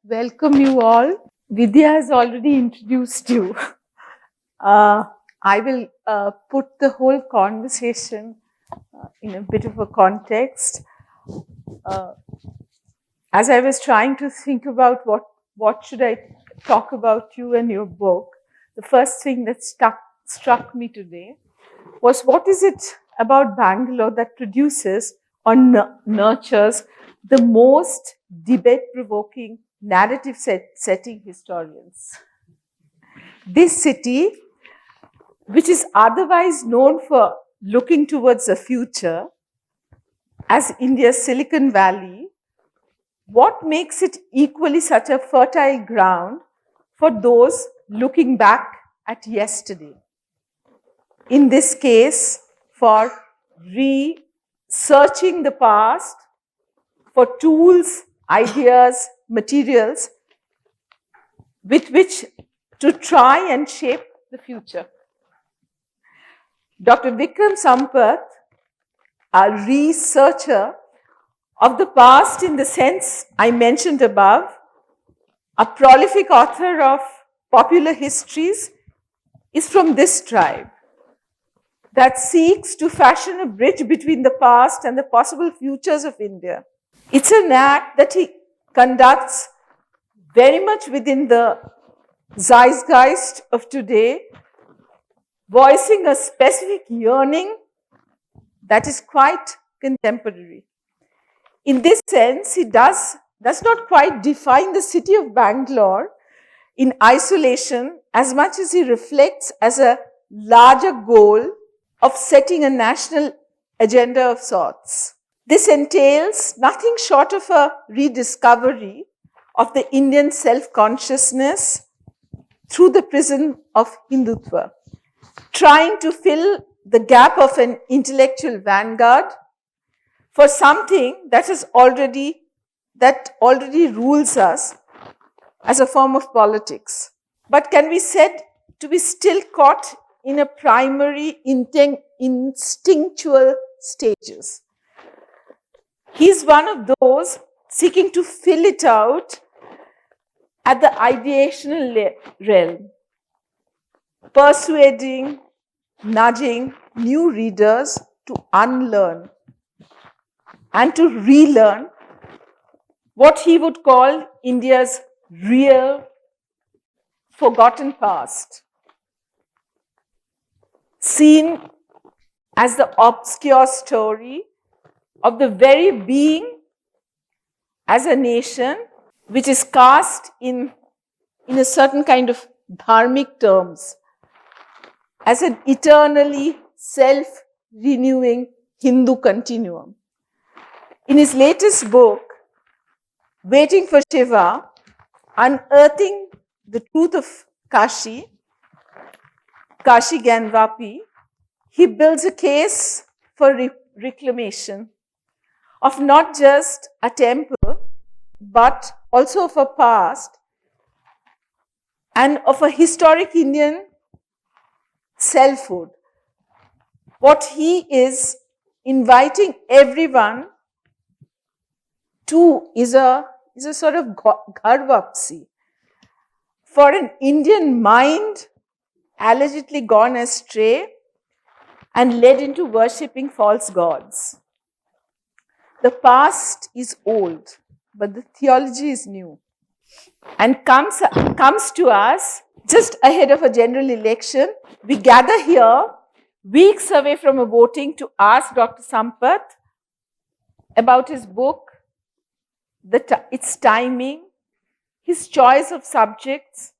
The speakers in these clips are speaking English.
welcome you all. Vidya has already introduced you. I will put the whole conversation in a bit of a context. As I was trying to think about what should I talk about you and your book, the first thing that struck me today was what is it about Bangalore that produces or nurtures the most debate-provoking narrative-setting historians. This city, which is otherwise known for looking towards the future as India's Silicon Valley, what makes it equally such a fertile ground for those looking back at yesterday? In this case, for researching the past, for tools, ideas, materials with which to try and shape the future. Dr. Vikram Sampath, a researcher of the past in the sense I mentioned above, a prolific author of popular histories, is from this tribe that seeks to fashion a bridge between the past and the possible futures of India. It's an act that he conducts very much within the zeitgeist of today, voicing a specific yearning that is quite contemporary. In this sense, he does not quite define the city of Bangalore in isolation as much as he reflects as a larger goal of setting a national agenda of sorts. This entails nothing short of a rediscovery of the Indian self-consciousness through the prism of Hindutva, trying to fill the gap of an intellectual vanguard for something that already rules us as a form of politics, but can be said to be still caught in a primary instinctual stages. He's one of those seeking to fill it out at the ideational realm, persuading, nudging new readers to unlearn and to relearn what he would call India's real forgotten past, seen as the obscure story of the very being as a nation which is cast in a certain kind of dharmic terms as an eternally self-renewing Hindu continuum. In his latest book, Waiting for Shiva, Unearthing the Truth of Kashi Gyanvapi, he builds a case for reclamation of not just a temple, but also of a past and of a historic Indian selfhood. What he is inviting everyone to is a sort of gharvapsi for an Indian mind allegedly gone astray and led into worshipping false gods. The past is old, but the theology is new and comes to us just ahead of a general election. We gather here weeks away from a voting to ask Dr. Sampath about his book, its timing, his choice of subjects,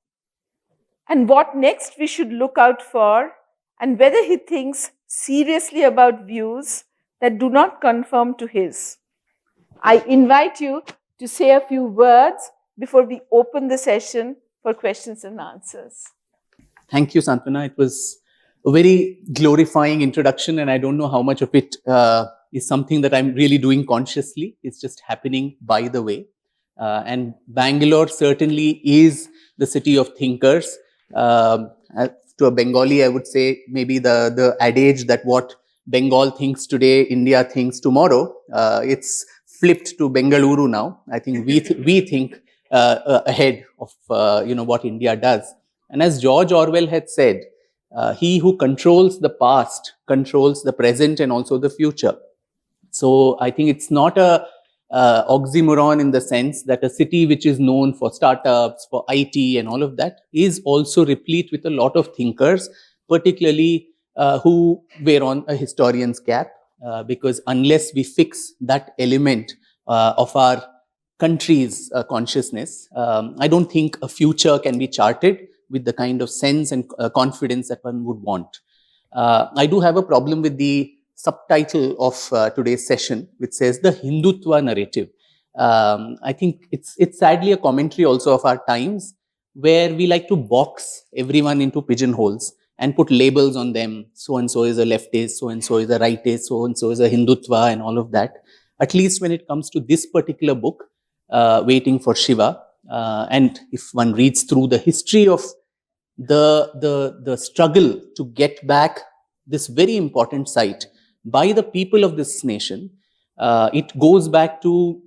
and what next we should look out for, and whether he thinks seriously about views that do not conform to his. I invite you to say a few words before we open the session for questions and answers. Thank you, Santana. It was a very glorifying introduction, and I don't know how much of it is something that I'm really doing consciously. It's just happening by the way. And Bangalore certainly is the city of thinkers. To a Bengali, I would say maybe the adage that what Bengal thinks today, India thinks tomorrow. It's flipped to Bengaluru now. I think we think ahead of what India does. And as George Orwell had said, he who controls the past controls the present and also the future. So I think it's not a oxymoron in the sense that a city which is known for startups, for IT and all of that is also replete with a lot of thinkers, particularly who wear on a historian's cap, because unless we fix that element of our country's consciousness, I don't think a future can be charted with the kind of sense and confidence that one would want. I do have a problem with the subtitle of today's session, which says the Hindutva narrative. I think it's sadly a commentary also of our times, where we like to box everyone into pigeonholes and put labels on them. So and so is a leftist, so and so is a rightist, so and so is a Hindutva, and all of that. At least when it comes to this particular book, Waiting for Shiva, and if one reads through the history of the struggle to get back this very important site by the people of this nation, it goes back to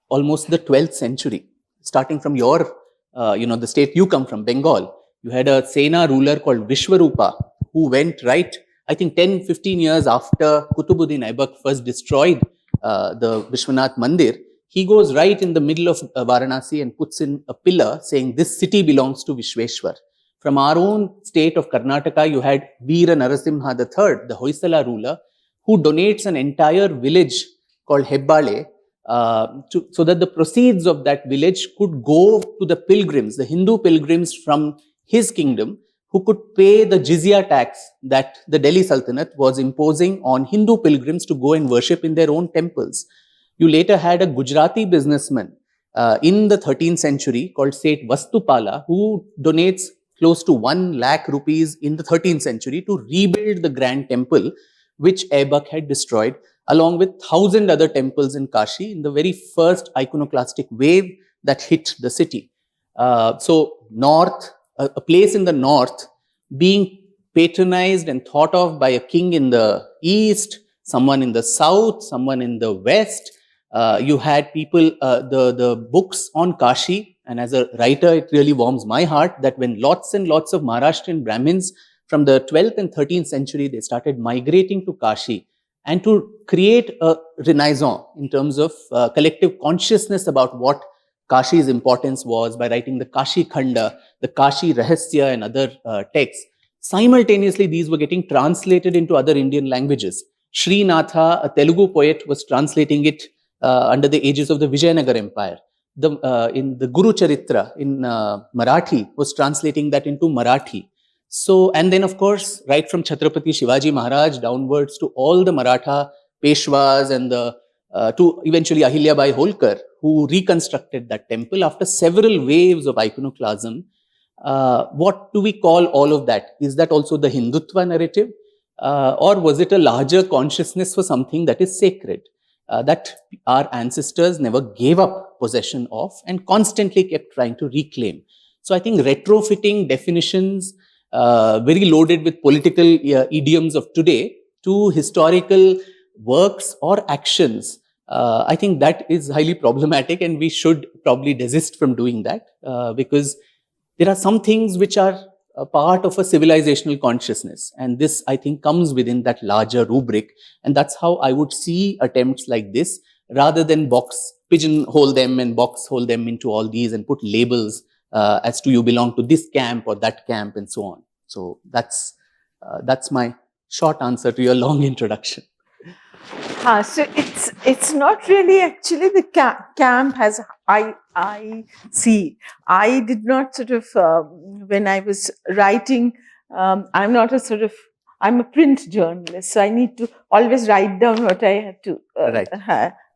almost the 12th century, starting from your, the state you come from, Bengal. You had a Sena ruler called Vishwarupa, who went right, I think 10, 15 years after Kutubuddin Aibak first destroyed the Vishwanath Mandir. He goes right in the middle of Varanasi and puts in a pillar saying, this city belongs to Vishweshwar. From our own state of Karnataka, you had Veera Narasimha III, the Hoysala ruler, who donates an entire village called Hebbale, so that the proceeds of that village could go to the pilgrims, the Hindu pilgrims from his kingdom, who could pay the jizya tax that the Delhi Sultanate was imposing on Hindu pilgrims to go and worship in their own temples. You later had a Gujarati businessman in the 13th century called Seth Vastupala, who donates close to 1 lakh rupees in the 13th century to rebuild the grand temple, which Aibak had destroyed, along with 1,000 other temples in Kashi in the very first iconoclastic wave that hit the city. So north, a place in the north being patronized and thought of by a king in the east, someone in the south, someone in the west. You had people, the books on Kashi, and as a writer, it really warms my heart that when lots and lots of Maharashtrian Brahmins from the 12th and 13th century, they started migrating to Kashi and to create a renaissance in terms of collective consciousness about what Kashi's importance was by writing the Kashi Khanda, the Kashi Rahasya and other texts. Simultaneously, these were getting translated into other Indian languages. Srinatha, a Telugu poet, was translating it under the aegis of the Vijayanagar Empire. In the Guru Charitra in Marathi was translating that into Marathi. So, and then of course, right from Chhatrapati Shivaji Maharaj downwards to all the Maratha Peshwas and to eventually Ahilyabai Holkar, who reconstructed that temple after several waves of iconoclasm. What do we call all of that? Is that also the Hindutva narrative? Or was it a larger consciousness for something that is sacred? That our ancestors never gave up possession of and constantly kept trying to reclaim. So I think retrofitting definitions, very loaded with political idioms of today, to historical works or actions, I think that is highly problematic, and we should probably desist from doing that because there are some things which are a part of a civilizational consciousness, and this, I think, comes within that larger rubric, and that's how I would see attempts like this, rather than pigeonhole them and box-hole them into all these and put labels as to you belong to this camp or that camp and so on. So that's my short answer to your long introduction. So it's not really actually the camp as I see. I did not sort of, when I was writing, I'm not a sort of, I'm a print journalist, so I need to always write down what I have to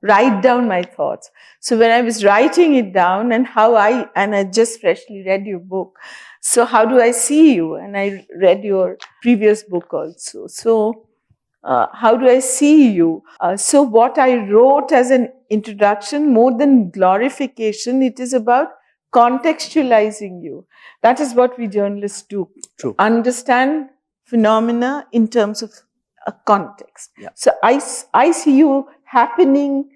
write down my thoughts. So when I was writing it down and I just freshly read your book, so how do I see you? And I read your previous book also. So how do I see you? So what I wrote as an introduction, more than glorification, it is about contextualizing you. That is what we journalists do. True. Understand phenomena in terms of a context. Yeah. So I see you happening,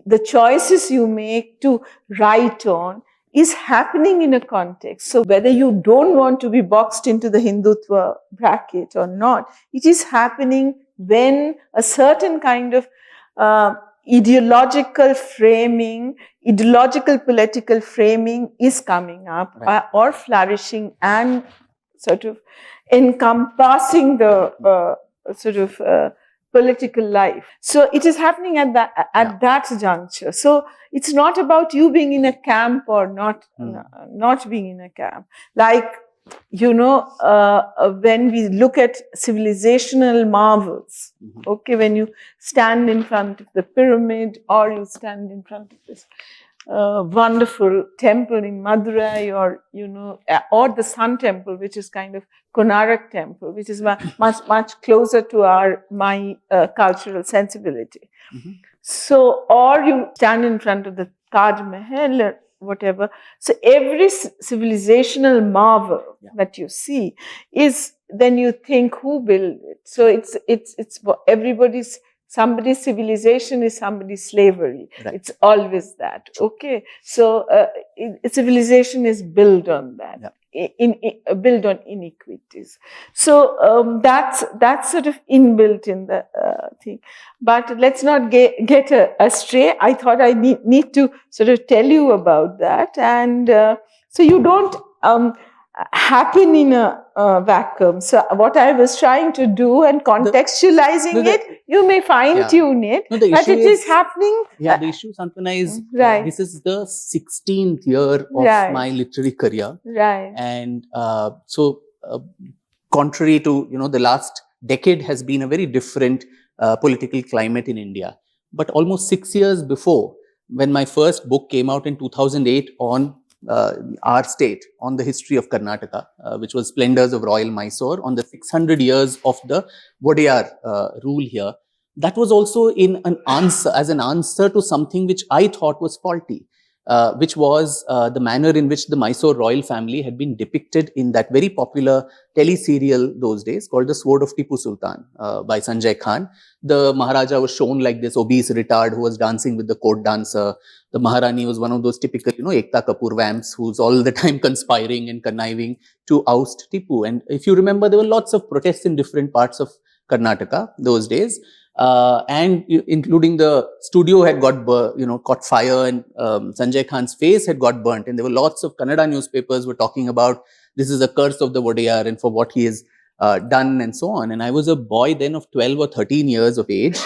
the choices you make to write on is happening in a context. So whether you don't want to be boxed into the Hindutva bracket or not, it is happening when a certain kind of ideological framing, ideological political framing is coming up, right, or flourishing and sort of encompassing the political life. So it is happening at that juncture. So it's not about you being in a camp or not being in a camp. Like, when we look at civilizational marvels, okay, when you stand in front of the pyramid or you stand in front of this wonderful temple in Madurai, or the Sun Temple, which is kind of Karnataka Temple, which is much closer to my cultural sensibility. So, or you stand in front of the Taj Mahal or whatever. So every civilizational marvel that you see is, then you think, who built it? So it's somebody's civilization is somebody's slavery. Right. It's always that. Okay. So civilization is built on that. Yeah. Built on inequities. So that's sort of inbuilt in the thing. But let's not get astray. I thought I need to sort of tell you about that. And so you don't happen in a vacuum. So what I was trying to do and contextualizing it, you may fine-tune it, but it is happening. Yeah, the issue, Santana, is this is the 16th year of my literary career. Right. And so contrary to, the last decade has been a very different political climate in India. But almost 6 years before, when my first book came out in 2008 on our state, on the history of Karnataka, which was Splendors of Royal Mysore, on the 600 years of the Wadeyar rule here. That was also as an answer to something which I thought was faulty, which was the manner in which the Mysore royal family had been depicted in that very popular tele-serial those days called The Sword of Tipu Sultan by Sanjay Khan. The Maharaja was shown like this obese retard who was dancing with the court dancer. The Maharani was one of those typical, Ekta Kapoor vamps who's all the time conspiring and conniving to oust Tipu. And if you remember, there were lots of protests in different parts of Karnataka those days. And including the studio had caught fire, and Sanjay Khan's face had got burnt. And there were lots of Kannada newspapers were talking about this is a curse of the Wadeyar and for what he has done and so on. And I was a boy then of 12 or 13 years of age,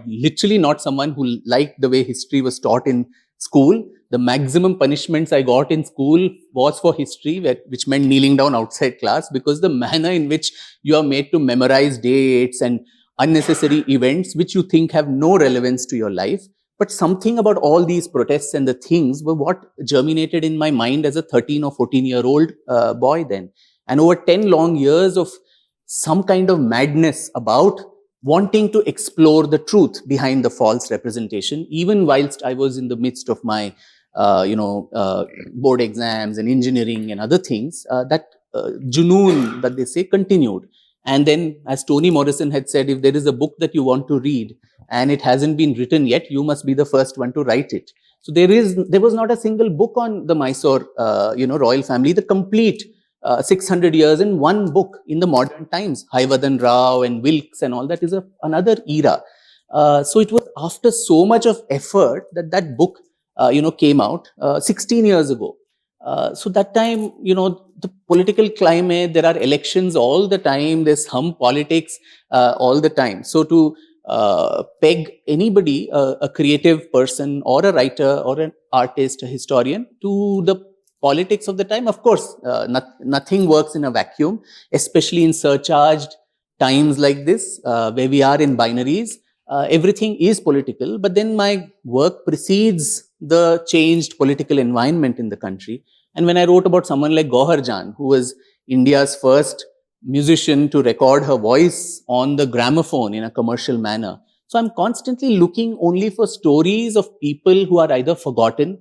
literally not someone who liked the way history was taught in school. The maximum punishments I got in school was for history, which meant kneeling down outside class, because the manner in which you are made to memorize dates and unnecessary events which you think have no relevance to your life. But something about all these protests and the things were what germinated in my mind as a 13 or 14-year-old boy then. And over 10 long years of some kind of madness about wanting to explore the truth behind the false representation, even whilst I was in the midst of my, board exams and engineering and other things, that junoon that they say continued. And then, as Toni Morrison had said, if there is a book that you want to read and it hasn't been written yet, you must be the first one to write it. So there was not a single book on the Mysore, royal family, the complete 600 years in one book in the modern times. Haivadan Rao and Wilkes and all that is another era. So it was after so much of effort that book, came out 16 years ago. So that time, the political climate, there are elections all the time, there's hum politics all the time. So to peg anybody, a creative person or a writer or an artist, a historian, to the politics of the time, of course, nothing works in a vacuum, especially in surcharged times like this, where we are in binaries. Everything is political, but then my work precedes the changed political environment in the country. And when I wrote about someone like Gauhar Jan, who was India's first musician to record her voice on the gramophone in a commercial manner. So I'm constantly looking only for stories of people who are either forgotten,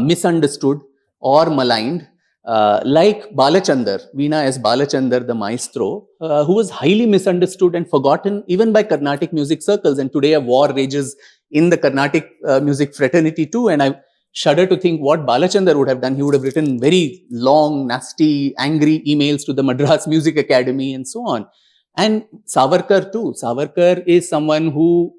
misunderstood, or maligned, like Balachandar, Veena S. Balachandar, the maestro, who was highly misunderstood and forgotten even by Carnatic music circles. And today a war rages in the Carnatic music fraternity too. And I shudder to think what Balachandar would have done. He would have written very long, nasty, angry emails to the Madras Music Academy and so on. And Savarkar too. Savarkar is someone who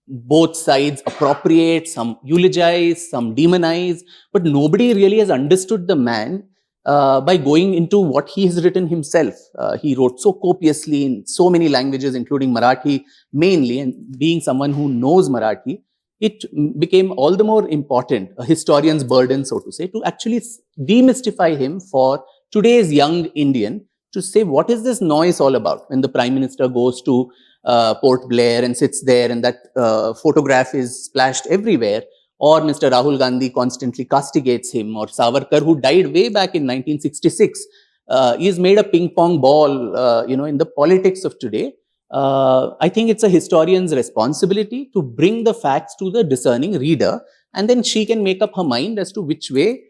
both sides appropriate, some eulogize, some demonize, but nobody really has understood the man by going into what he has written himself. He wrote so copiously in so many languages, including Marathi mainly, and being someone who knows Marathi, it became all the more important, a historian's burden, so to say, to actually demystify him for today's young Indian, to say, what is this noise all about? When the Prime Minister goes to Port Blair and sits there and that photograph is splashed everywhere, or Mr. Rahul Gandhi constantly castigates him, or Savarkar, who died way back in 1966, is made a ping pong ball, in the politics of today. I think it's a historian's responsibility to bring the facts to the discerning reader, and then she can make up her mind as to which way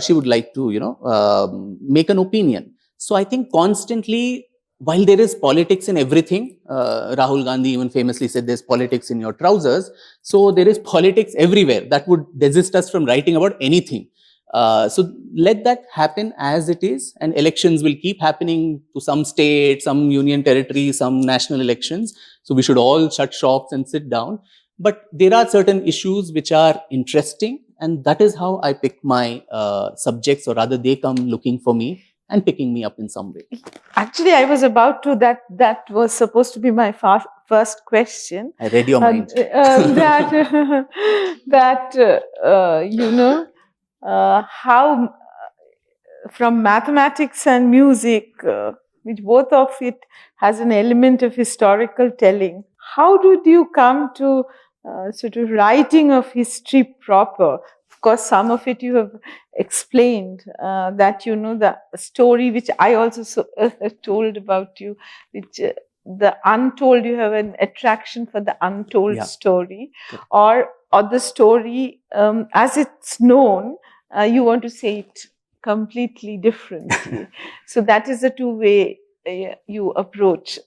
she would like to, make an opinion. So I think constantly, while there is politics in everything, Rahul Gandhi even famously said there's politics in your trousers. So there is politics everywhere. That would desist us from writing about anything. So let that happen as it is, and elections will keep happening to some state, some union territory, some national elections. So we should all shut shops and sit down. But there are certain issues which are interesting, and that is how I pick my subjects, or rather they come looking for me and picking me up in some way. Actually, I was about to, that was supposed to be my first question. I read your mind. How from mathematics and music, which both of it has an element of historical telling, how did you come to sort of writing of history proper? Of course, some of it you have explained, that, the story which I also told about you, which the untold, you have an attraction for the untold story, or the story as it's known, you want to say it completely differently. So that is the two-way you approach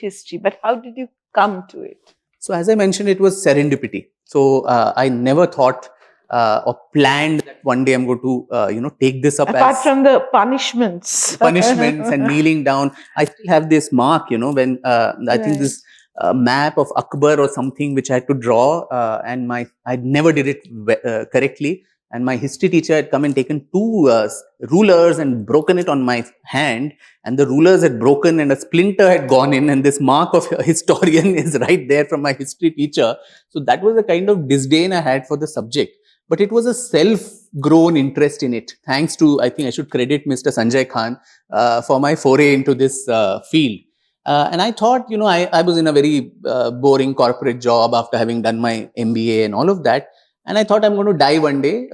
history. But how did you come to it? So as I mentioned, it was serendipity. So I never thought or planned that one day I'm going to, take this up. Apart from the punishments and kneeling down, I still have this mark, when I think this map of Akbar or something which I had to draw, and I never did it correctly. And my history teacher had come and taken two rulers and broken it on my hand, and the rulers had broken and a splinter had gone in, and this mark of a historian is right there from my history teacher. So that was a kind of disdain I had for the subject. But it was a self-grown interest in it. Thanks to, I think I should credit Mr. Sanjay Khan for my foray into this field. And I thought, I was in a very boring corporate job after having done my MBA and all of that. And I thought I'm going to die one day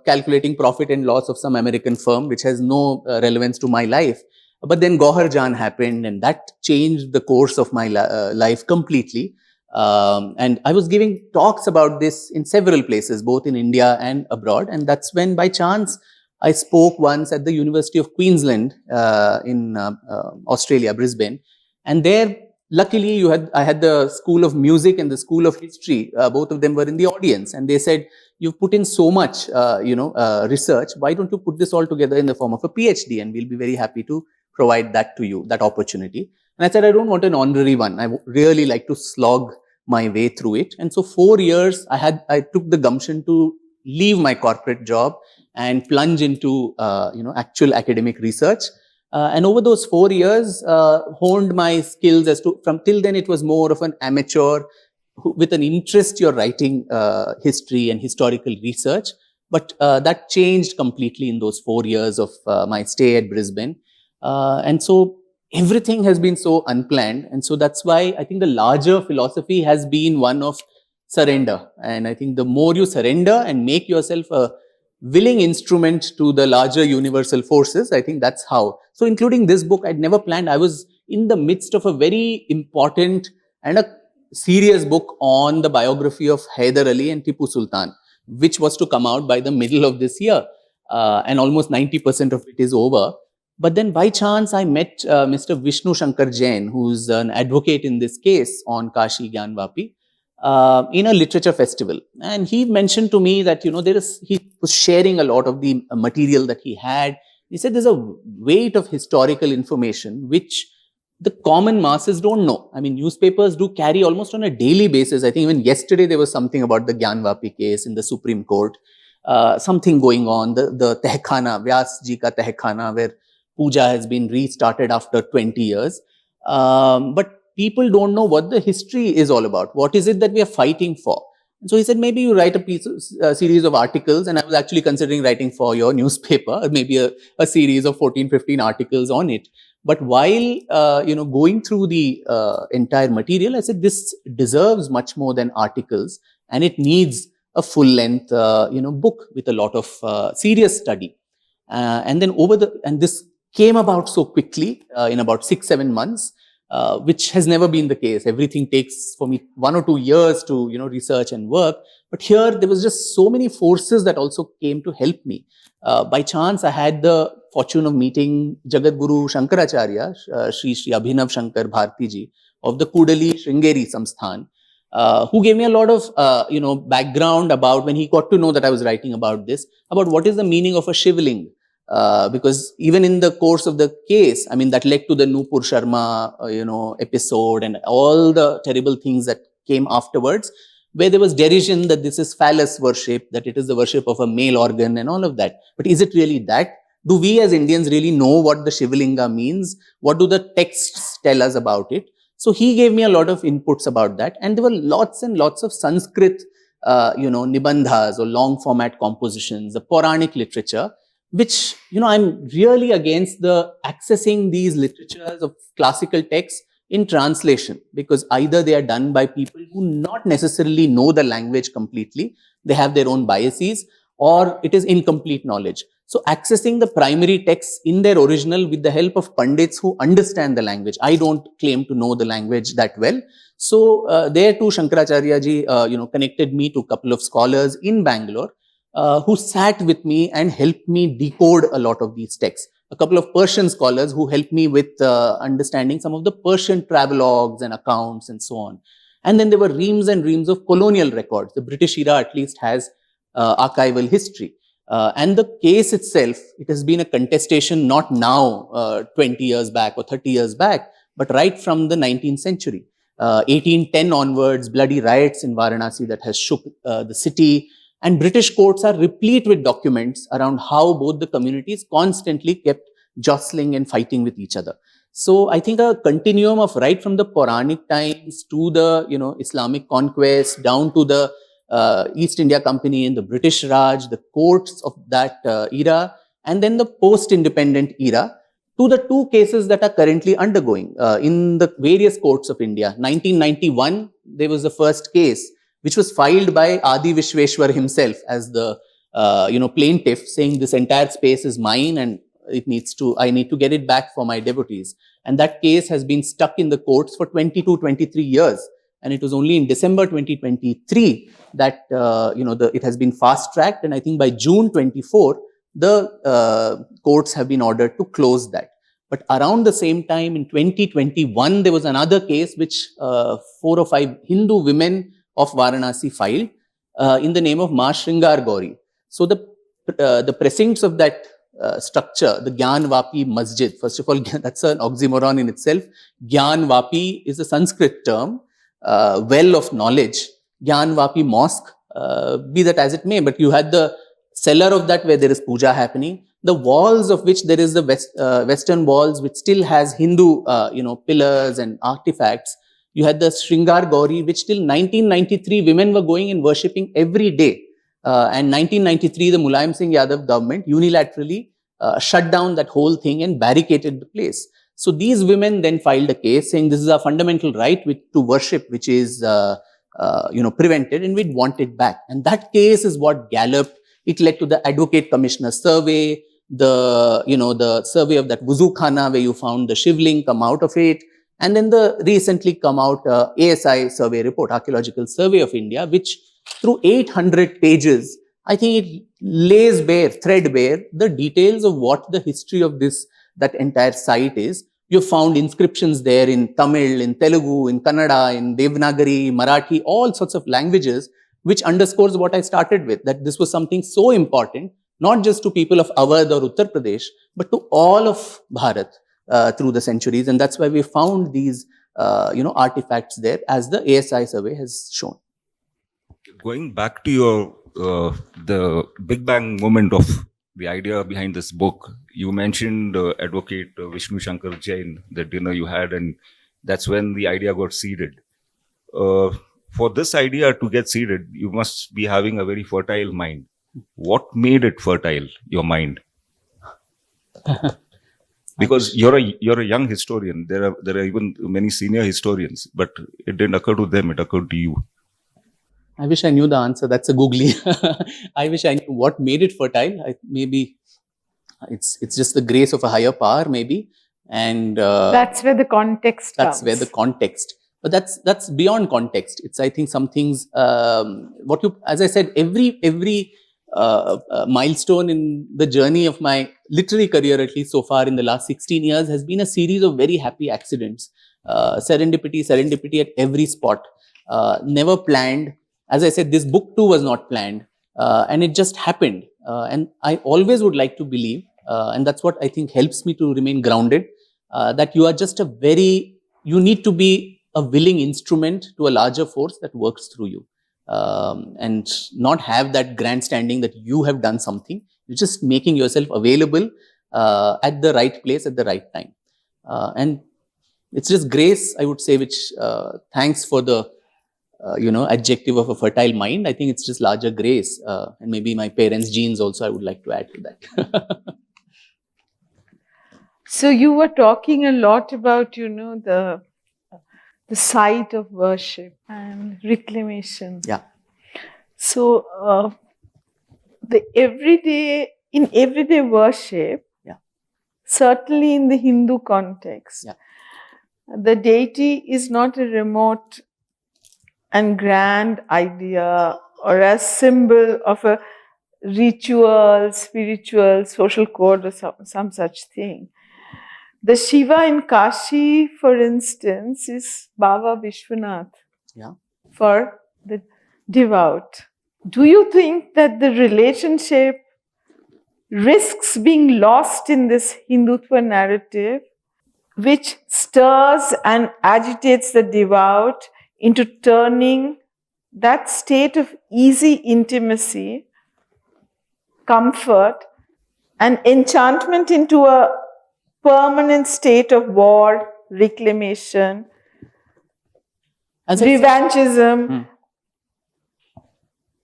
calculating profit and loss of some American firm, which has no relevance to my life. But then Gohar Jan happened, and that changed the course of my life completely. And I was giving talks about this in several places, both in India and abroad. And that's when, by chance, I spoke once at the University of Queensland in Australia, Brisbane. And there, luckily, I had the School of Music and the School of History. Both of them were in the audience. And they said, you've put in so much, research. Why don't you put this all together in the form of a PhD? And we'll be very happy to provide that to you, that opportunity. And I said, I don't want an honorary one. I really like to slog my way through it. And so 4 years, I took the gumption to leave my corporate job and plunge into, actual academic research. And over those 4 years, honed my skills till then it was more of an amateur with an interest you're writing history and historical research. But that changed completely in those 4 years of my stay at Brisbane. And so everything has been so unplanned. And so that's why I think the larger philosophy has been one of surrender. And I think the more you surrender and make yourself a willing instrument to the larger universal forces, I think that's how. So including this book, I'd never planned. I was in the midst of a very important and a serious book on the biography of Hyder Ali and Tipu Sultan, which was to come out by the middle of this year. And almost 90% of it is over. But then by chance, I met Mr. Vishnu Shankar Jain, who's an advocate in this case on Kashi Gyanvapi. in a literature festival. And he mentioned to me that, he was sharing a lot of the material that he had. He said there's a weight of historical information which the common masses don't know. I mean, newspapers do carry almost on a daily basis. I think even yesterday there was something about the Gyanvapi case in the Supreme Court, something going on, the Tehkhana, Vyas ji ka Tehkhana, where puja has been restarted after 20 years. But people don't know what the history is all about. What is it that we are fighting for? And so he said, maybe you write a series of articles, and I was actually considering writing for your newspaper, maybe a series of 14, 15 articles on it. But while, going through the entire material, I said, this deserves much more than articles, and it needs a full-length, book with a lot of serious study. And then this came about so quickly in about 6-7 months, which has never been the case. Everything takes for me 1 or 2 years to, research and work. But here there was just so many forces that also came to help me. By chance, I had the fortune of meeting Jagat Guru Shankaracharya, Sri Abhinav Shankar Bharti ji of the Kudali Sringeri Samsthan, who gave me a lot of, background about when he got to know that I was writing about this, about what is the meaning of a shivling. Because even in the course of the case, I mean, that led to the Nupur Sharma, episode and all the terrible things that came afterwards, where there was derision that this is phallus worship, that it is the worship of a male organ and all of that. But is it really that? Do we as Indians really know what the Shivalinga means? What do the texts tell us about it? So he gave me a lot of inputs about that. And there were lots and lots of Sanskrit, nibandhas or long format compositions, the Puranic literature, which, I'm really against the accessing these literatures of classical texts in translation, because either they are done by people who not necessarily know the language completely, they have their own biases, or it is incomplete knowledge. So accessing the primary texts in their original with the help of pandits who understand the language. I don't claim to know the language that well. So there too, Shankaracharya ji, connected me to a couple of scholars in Bangalore, who sat with me and helped me decode a lot of these texts. A couple of Persian scholars who helped me with understanding some of the Persian travelogues and accounts and so on. And then there were reams and reams of colonial records. The British era at least has archival history. And the case itself, it has been a contestation not now, 20 years back or 30 years back, but right from the 19th century. 1810 onwards, bloody riots in Varanasi that has shook the city. And British courts are replete with documents around how both the communities constantly kept jostling and fighting with each other. So I think a continuum of right from the Puranic times to the Islamic conquest down to the East India Company and the British Raj, the courts of that era, and then the post-independent era, to the two cases that are currently undergoing in the various courts of India. 1991, there was the first case, which was filed by Adi Vishweshwar himself as the plaintiff, saying this entire space is mine and I need to get it back for my devotees. And that case has been stuck in the courts for 22, 23 years. And it was only in December 2023 that it has been fast-tracked. And I think by June 24, the courts have been ordered to close that. But around the same time, in 2021, there was another case which 4 or 5 Hindu women of Varanasi filed in the name of Ma Shringar Gauri. So the precincts of that structure, the Gyanvapi Masjid, first of all, that's an oxymoron in itself. Gyanvapi is a Sanskrit term, well of knowledge. Gyanvapi Mosque, be that as it may, but you had the cellar of that where there is puja happening, the walls of which there is the western walls which still has Hindu pillars and artifacts. You had the Shringar Gauri, which till 1993 women were going and worshipping every day. And 1993, the Mulayam Singh Yadav government unilaterally shut down that whole thing and barricaded the place. So these women then filed a case saying this is a fundamental right to worship, which is prevented, and we'd want it back. And that case is what galloped. It led to the Advocate Commissioner survey, the survey of that Wuzu Khana where you found the Shivling come out of it. And then the recently come out ASI survey report, Archaeological Survey of India, which through 800 pages, I think it lays bare, threadbare, the details of what the history of that entire site is. You found inscriptions there in Tamil, in Telugu, in Kannada, in Devanagari, Marathi, all sorts of languages, which underscores what I started with, that this was something so important, not just to people of Awadh or Uttar Pradesh, but to all of Bharat through the centuries. And that's why we found these artifacts there, as the ASI survey has shown. Going back to your the Big Bang moment of the idea behind this book, you mentioned Advocate Vishnu Shankar Jain, the dinner you had, and that's when the idea got seeded. For this idea to get seeded, you must be having a very fertile mind. What made it fertile, your mind? Because you're a young historian. There are even many senior historians, but it didn't occur to them, it occurred to you. I wish I knew the answer. That's a googly. I wish I knew what made it fertile. Maybe it's just the grace of a higher power, maybe. And that's where the context That's comes. where the context. But that's beyond context. It's, I think, some things, as I said, every milestone in the journey of my literary career, at least so far in the last 16 years, has been a series of very happy accidents. Serendipity at every spot. Never planned. As I said, this book too was not planned. And it just happened. And I always would like to believe, and that's what I think helps me to remain grounded, that you are just you need to be a willing instrument to a larger force that works through you. And not have that grandstanding that you have done something. You're just making yourself available at the right place at the right time. And it's just grace, I would say, which thanks for the adjective of a fertile mind. I think it's just larger grace, and maybe my parents' genes also, I would like to add to that. So you were talking a lot about, the site of worship and reclamation. Yeah. So in everyday worship, yeah, certainly in the Hindu context, yeah, the deity is not a remote and grand idea or a symbol of a ritual, spiritual, social code or some such thing. The Shiva in Kashi, for instance, is Baba Vishwanath, yeah, for the devout. Do you think that the relationship risks being lost in this Hindutva narrative, which stirs and agitates the devout into turning that state of easy intimacy, comfort, and enchantment into a permanent state of war, reclamation, revanchism,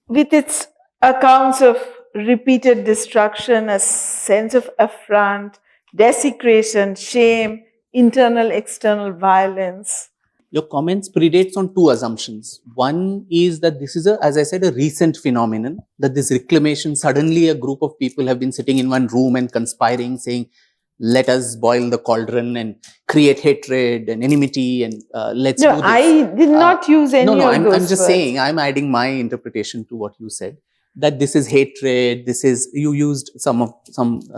with its accounts of repeated destruction, a sense of affront, desecration, shame, internal, external violence? Your comments predates on two assumptions. One is that this is as I said, a recent phenomenon, that this reclamation, suddenly a group of people have been sitting in one room and conspiring, saying, let us boil the cauldron and create hatred and enmity and let's do this. I did not use any of those I'm just words. saying, I'm adding my interpretation to what you said, that this is hatred, you used some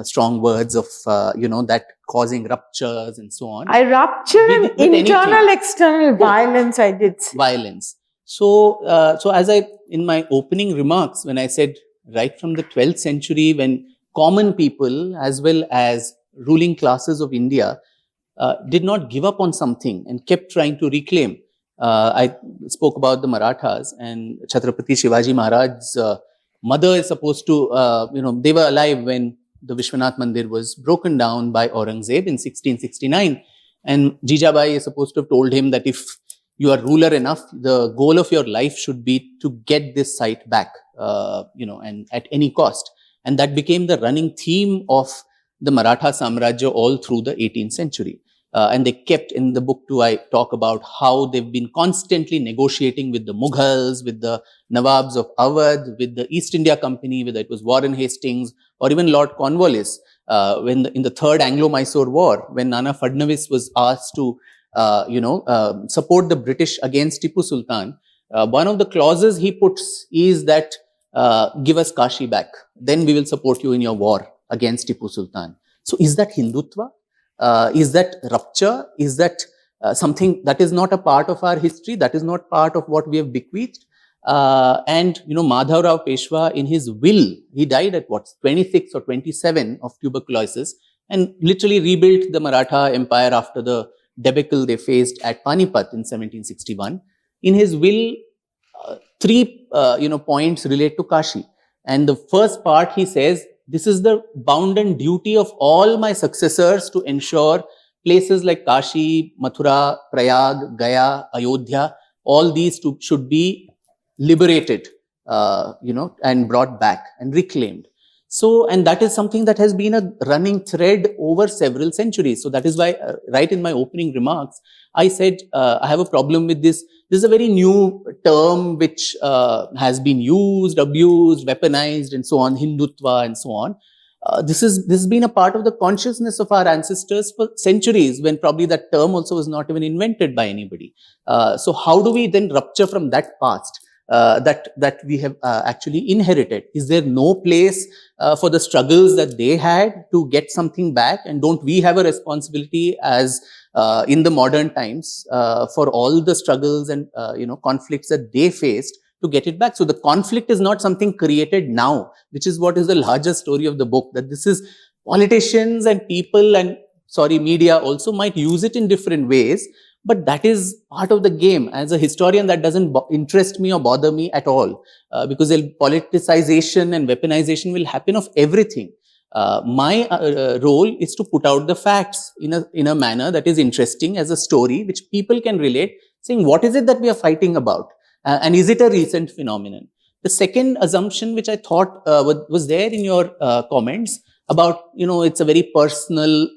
strong words of, that causing ruptures and so on. I rupture and internal, external violence, I did say. Violence. So as in my opening remarks, when I said right from the 12th century, when common people as well as ruling classes of India did not give up on something and kept trying to reclaim. I spoke about the Marathas, and Chhatrapati Shivaji Maharaj's mother is supposed to, they were alive when the Vishwanath Mandir was broken down by Aurangzeb in 1669. And Jijabai is supposed to have told him that if you are ruler enough, the goal of your life should be to get this site back, and at any cost. And that became the running theme of the Maratha Samrajya all through the 18th century. And they kept, in the book too, I talk about how they've been constantly negotiating with the Mughals, with the Nawabs of Awadh, with the East India Company, whether it was Warren Hastings or even Lord Cornwallis, in the Third Anglo-Mysore War, when Nana Fadnavis was asked to, support the British against Tipu Sultan. One of the clauses he puts is that, give us Kashi back, then we will support you in your war against Tipu Sultan. So is that Hindutva? Is that rupture? Is that something that is not a part of our history? That is not part of what we have bequeathed? And Madhav Rao Peshwa, in his will, he died at 26 or 27 of tuberculosis, and literally rebuilt the Maratha Empire after the debacle they faced at Panipat in 1761. In his will, three points relate to Kashi. And the first part, he says, this is the bounden duty of all my successors to ensure places like Kashi, Mathura, Prayag, Gaya, Ayodhya, all these should be liberated, and brought back and reclaimed. So, and that is something that has been a running thread over several centuries. So that is why, right in my opening remarks, I said, I have a problem with this. This is a very new term which has been used, abused, weaponized, and so on, Hindutva and so on. This has been a part of the consciousness of our ancestors for centuries, when probably that term also was not even invented by anybody. So how do we then rupture from that past that we have actually inherited? Is there no place for the struggles that they had to get something back? And don't we have a responsibility as in the modern times for all the struggles and conflicts that they faced to get it back? So the conflict is not something created now, which is what is the larger story of the book, that this is politicians and people and media also might use it in different ways, but that is part of the game. As a historian, that doesn't interest me or bother me at all, because politicization and weaponization will happen of everything. My role is to put out the facts in a manner that is interesting as a story, which people can relate, saying what is it that we are fighting about, and is it a recent phenomenon? The second assumption, which I thought was there in your comments about, it's a very personal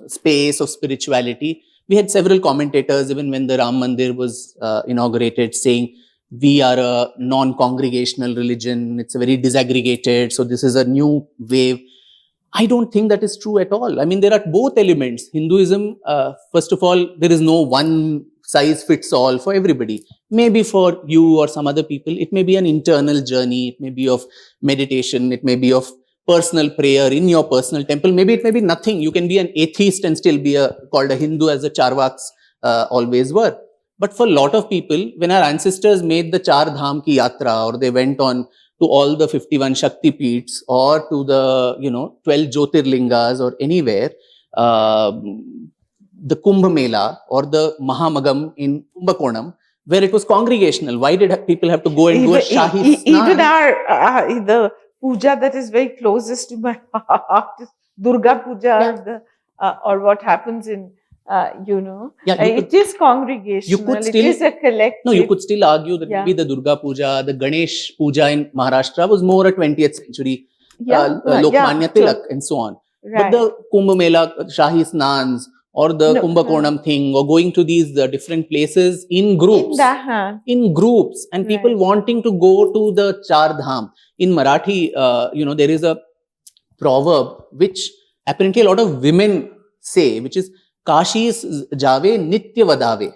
space of spirituality. We had several commentators, even when the Ram Mandir was inaugurated, saying we are a non-congregational religion. It's a very disaggregated. So this is a new wave. I don't think that is true at all. I mean, there are both elements. Hinduism, first of all, there is no one size fits all for everybody. Maybe for you or some other people, it may be an internal journey. It may be of meditation. It may be of personal prayer in your personal temple. Maybe it may be nothing. You can be an atheist and still be called a Hindu, as the Charvaks always were. But for a lot of people, when our ancestors made the Char Dham ki yatra, or they went on to all the 51 Shakti Peeths, or to the 12 Jyotirlingas, or anywhere, the Kumbh Mela or the Mahamagam in Kumbakonam, where it was congregational. Why did people have to go and do a Shahi Snan? Even the puja that is very closest to my heart is Durga Puja, or what happens in, it is congregational, it is a collective. No, you could still argue that maybe the Durga Puja, the Ganesh Puja in Maharashtra was more a 20th century Lokmanya Tilak and so on. Right. But the Kumbh Mela, Shahi Snans, or the Kumbakonam thing, or going to these different places in groups, and people wanting to go to the Char Dham. In Marathi, there is a proverb which apparently a lot of women say, which is Kashi Jave Nitya Vadave.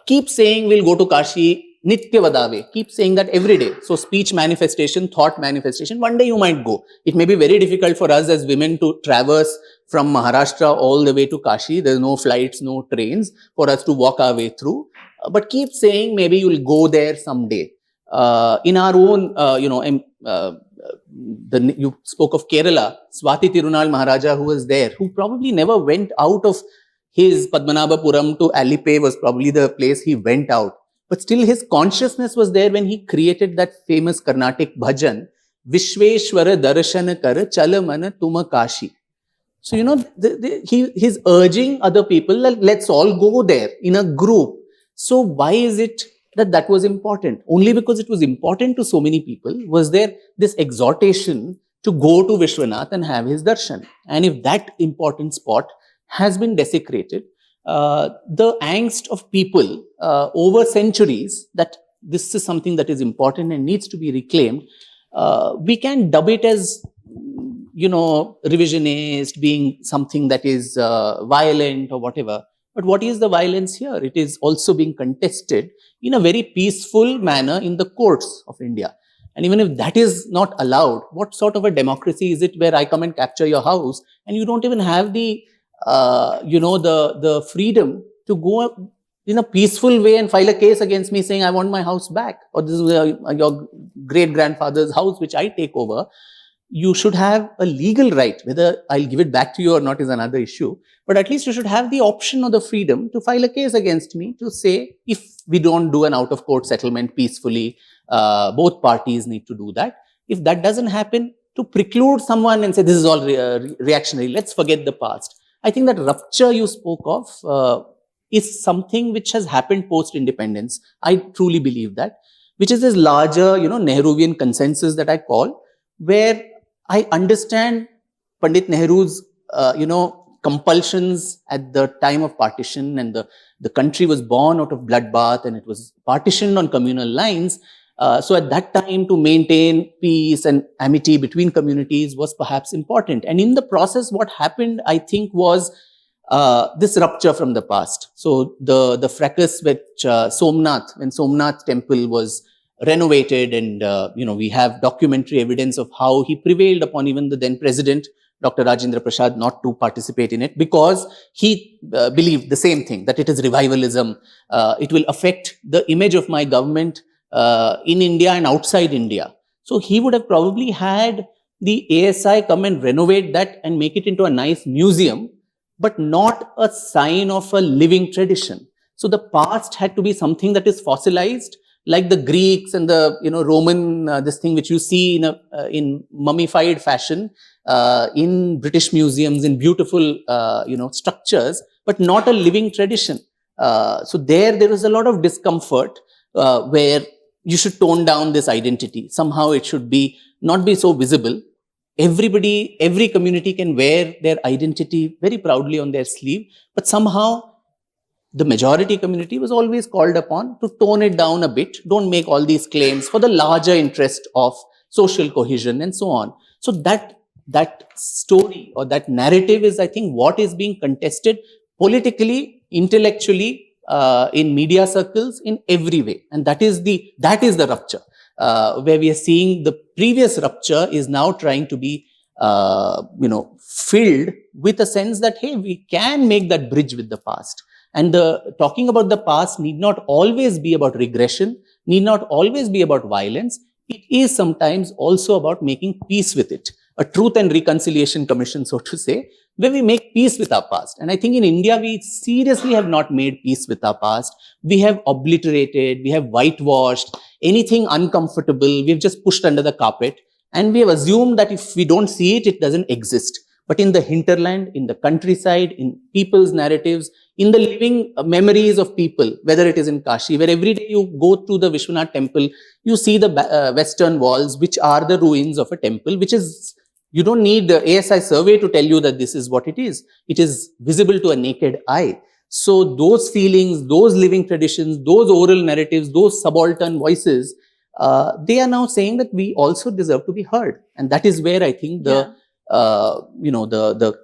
Keep saying we'll go to Kashi, Nitya Vadave. Keep saying that every day. So speech manifestation, thought manifestation. One day you might go. It may be very difficult for us as women to traverse from Maharashtra all the way to Kashi. There's no flights, no trains for us to walk our way through. But keep saying maybe you'll go there someday. In our own, you spoke of Kerala, Swati Tirunal Maharaja, who was there, who probably never went out of his Padmanabhapuram to Alipe, was probably the place he went out. But still his consciousness was there when he created that famous Carnatic bhajan, Vishweshwara Darshan Kar Chalamana Tuma Kashi. So, he's urging other people, let's all go there in a group. So why is it that was important? Only because it was important to so many people was there this exhortation to go to Vishwanath and have his darshan. And if that important spot has been desecrated, the angst of people over centuries that this is something that is important and needs to be reclaimed, we can dub it as, revisionist, being something that is violent or whatever. But what is the violence here? It is also being contested in a very peaceful manner in the courts of India. And even if that is not allowed, what sort of a democracy is it where I come and capture your house and you don't even have the, the freedom to go in a peaceful way and file a case against me saying, I want my house back, or this is your great grandfather's house, which I take over. You should have a legal right. Whether I'll give it back to you or not is another issue. But at least you should have the option or the freedom to file a case against me to say, if we don't do an out-of-court settlement peacefully, both parties need to do that. If that doesn't happen, to preclude someone and say, this is all reactionary, let's forget the past. I think that rupture you spoke of is something which has happened post-independence. I truly believe that, which is this larger, Nehruvian consensus that I call, where I understand Pandit Nehru's, compulsions at the time of partition, and the country was born out of bloodbath and it was partitioned on communal lines. So at that time, to maintain peace and amity between communities was perhaps important. And in the process, what happened, I think, was this rupture from the past. So the fracas which when Somnath temple was renovated, and we have documentary evidence of how he prevailed upon even the then president, Dr. Rajendra Prasad, not to participate in it, because he believed the same thing, that it is revivalism. It will affect the image of my government in India and outside India. So he would have probably had the ASI come and renovate that and make it into a nice museum, but not a sign of a living tradition. So the past had to be something that is fossilized, like the Greeks and the Roman, this thing which you see in mummified fashion in British museums, in beautiful structures, but not a living tradition. So there is a lot of discomfort where you should tone down this identity. Somehow it should not be so visible. Every community can wear their identity very proudly on their sleeve, but somehow the majority community was always called upon to tone it down a bit. Don't make all these claims for the larger interest of social cohesion and so on. So that story or that narrative is, I think, what is being contested politically, intellectually, in media circles, in every way. And that is the rupture, where we are seeing the previous rupture is now trying to be, filled with a sense that, hey, we can make that bridge with the past. And talking about the past need not always be about regression, need not always be about violence. It is sometimes also about making peace with it. A truth and reconciliation commission, so to say, where we make peace with our past. And I think in India, we seriously have not made peace with our past. We have obliterated, we have whitewashed, anything uncomfortable, we've just pushed under the carpet. And we have assumed that if we don't see it, it doesn't exist. But in the hinterland, in the countryside, in people's narratives, in the living memories of people, whether it is in Kashi, where every day you go to the Vishwanath temple, you see the western walls, which are the ruins of a temple, which is, you don't need the ASI survey to tell you that this is what it is. It is visible to a naked eye. So those feelings, those living traditions, those oral narratives, those subaltern voices, they are now saying that we also deserve to be heard. And that is where I think the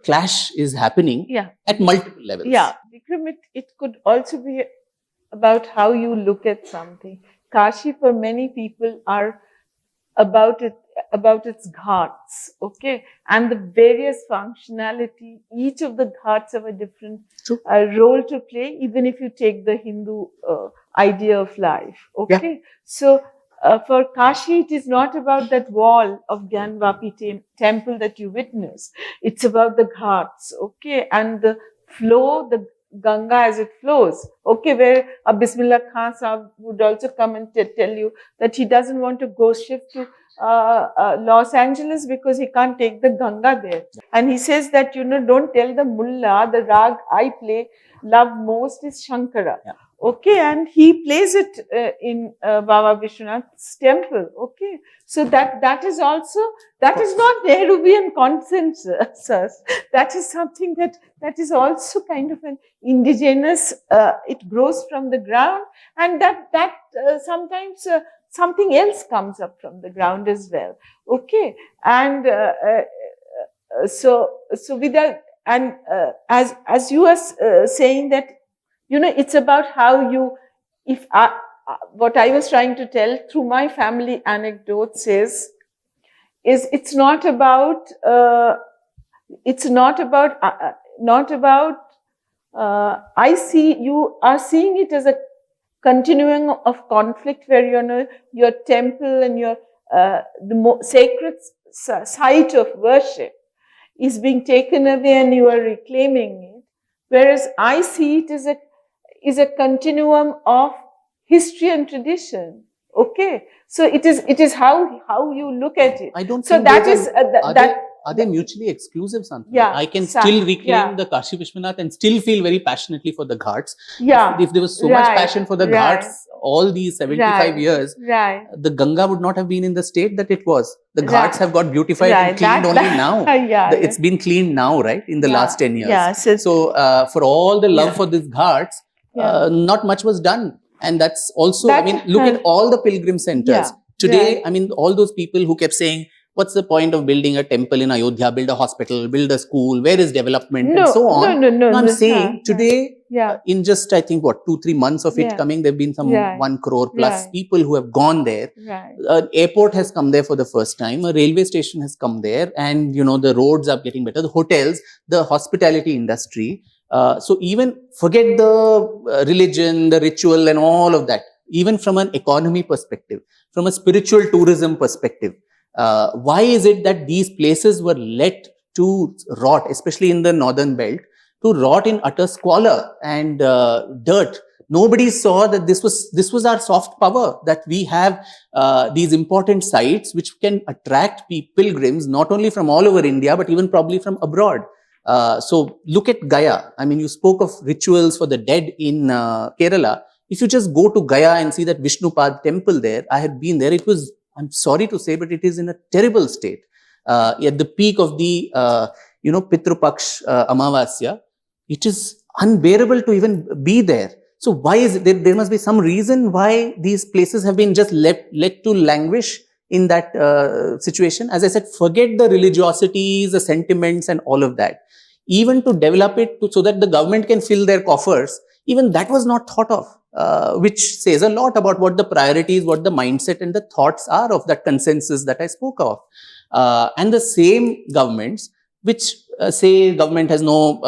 clash is happening at multiple levels. Yeah, Vikram, it could also be about how you look at something. Kashi, for many people, are about its ghats, okay, and the various functionality. Each of the ghats have a different role to play, even if you take the Hindu idea of life, okay. Yeah. So for Kashi, it is not about that wall of Gyanvapi temple that you witness. It's about the ghats, okay, and the flow, the Ganga as it flows, okay, where Bismillah Khan Sahib would also come and tell you that he doesn't want to go shift to Los Angeles because he can't take the Ganga there. And he says that, don't tell the mullah, the rag I love most is Shankara. Yeah. Okay, and he plays it in Baba Vishwanath's temple. Okay, so that is not Nehruvian consensus. That is something that is also kind of an indigenous. It grows from the ground, and that sometimes something else comes up from the ground as well. Okay, and so without, and as you are saying that. It's about how you, what I was trying to tell through my family anecdotes is it's not about I see you are seeing it as a continuing of conflict where your temple and your sacred site of worship is being taken away and you are reclaiming it, whereas I see it as a continuum of history and tradition. Okay, so it is how you look at it. I don't so think that those is are they mutually exclusive, Santanu? Yeah, I can still reclaim yeah. the Kashi Vishwanath and still feel very passionately for the Ghats. Yeah, If there was so much passion for the Ghats all these 75 years, the Ganga would not have been in the state that it was. The Ghats have got beautified and cleaned only now. It's been cleaned now, right, in the last 10 years. Yeah, so for all the love for these Ghats, not much was done. And that's also, I mean, look at all the pilgrim centers. Today, I mean, all those people who kept saying, what's the point of building a temple in Ayodhya, build a hospital, build a school, where is development and so on. No, I'm saying today, in just, I think, 2-3 months of it coming, there have been some 1 crore plus people who have gone there. An airport has come there for the first time. A railway station has come there. And, the roads are getting better. The hotels, the hospitality industry. So even forget the religion, the ritual and all of that. Even from an economy perspective, from a spiritual tourism perspective, why is it that these places were let to rot, especially in the northern belt, to rot in utter squalor and dirt? Nobody saw that this was our soft power, that we have these important sites which can attract pilgrims not only from all over India but even probably from abroad. So look at Gaya. I mean, you spoke of rituals for the dead in Kerala. If you just go to Gaya and see that Vishnupad temple there, I had been there. It was, I'm sorry to say, but it is in a terrible state. At the peak of the, Pitru Paksh Amavasya, it is unbearable to even be there. So why is it? There must be some reason why these places have been just let to languish in that situation. As I said, forget the religiosities, the sentiments and all of that. Even to develop it so that the government can fill their coffers, even that was not thought of. Which says a lot about what the priorities, what the mindset and the thoughts are of that consensus that I spoke of. And the same governments which say government has no,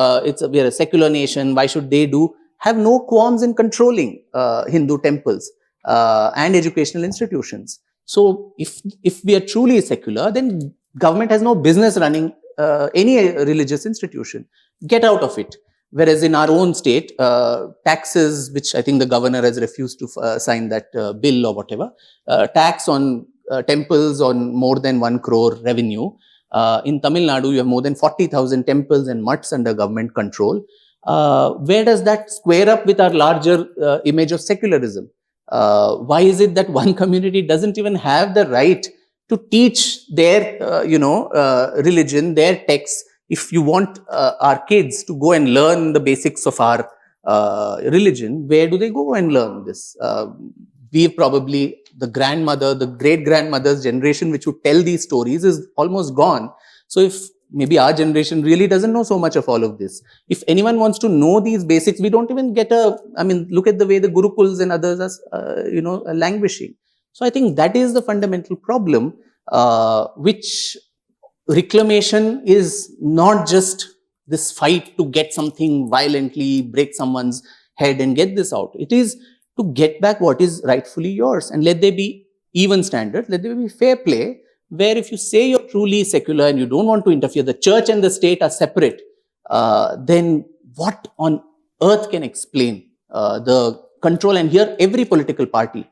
we are a secular nation, why should they have no qualms in controlling Hindu temples and educational institutions. So if we are truly secular, then government has no business running any religious institution. Get out of it. Whereas in our own state, taxes, which I think the governor has refused to sign that bill or whatever, tax on temples on more than 1 crore revenue. In Tamil Nadu, you have more than 40,000 temples and mutts under government control. Where does that square up with our larger image of secularism? Why is it that one community doesn't even have the right to teach their, religion, their texts? If you want our kids to go and learn the basics of our religion, where do they go and learn this? We probably, the grandmother, the great-grandmother's generation which would tell these stories is almost gone. So if maybe our generation really doesn't know so much of all of this. If anyone wants to know these basics, we don't even get look at the way the Gurukuls and others are, languishing. So I think that is the fundamental problem, which reclamation is not just this fight to get something violently, break someone's head and get this out. It is to get back what is rightfully yours, and let there be even standards, let there be fair play, where if you say you're truly secular and you don't want to interfere, the church and the state are separate, then what on earth can explain the control? And here every political party,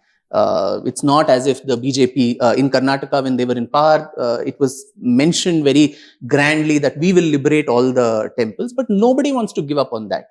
it's not as if the BJP in Karnataka, when they were in power, it was mentioned very grandly that we will liberate all the temples, but nobody wants to give up on that.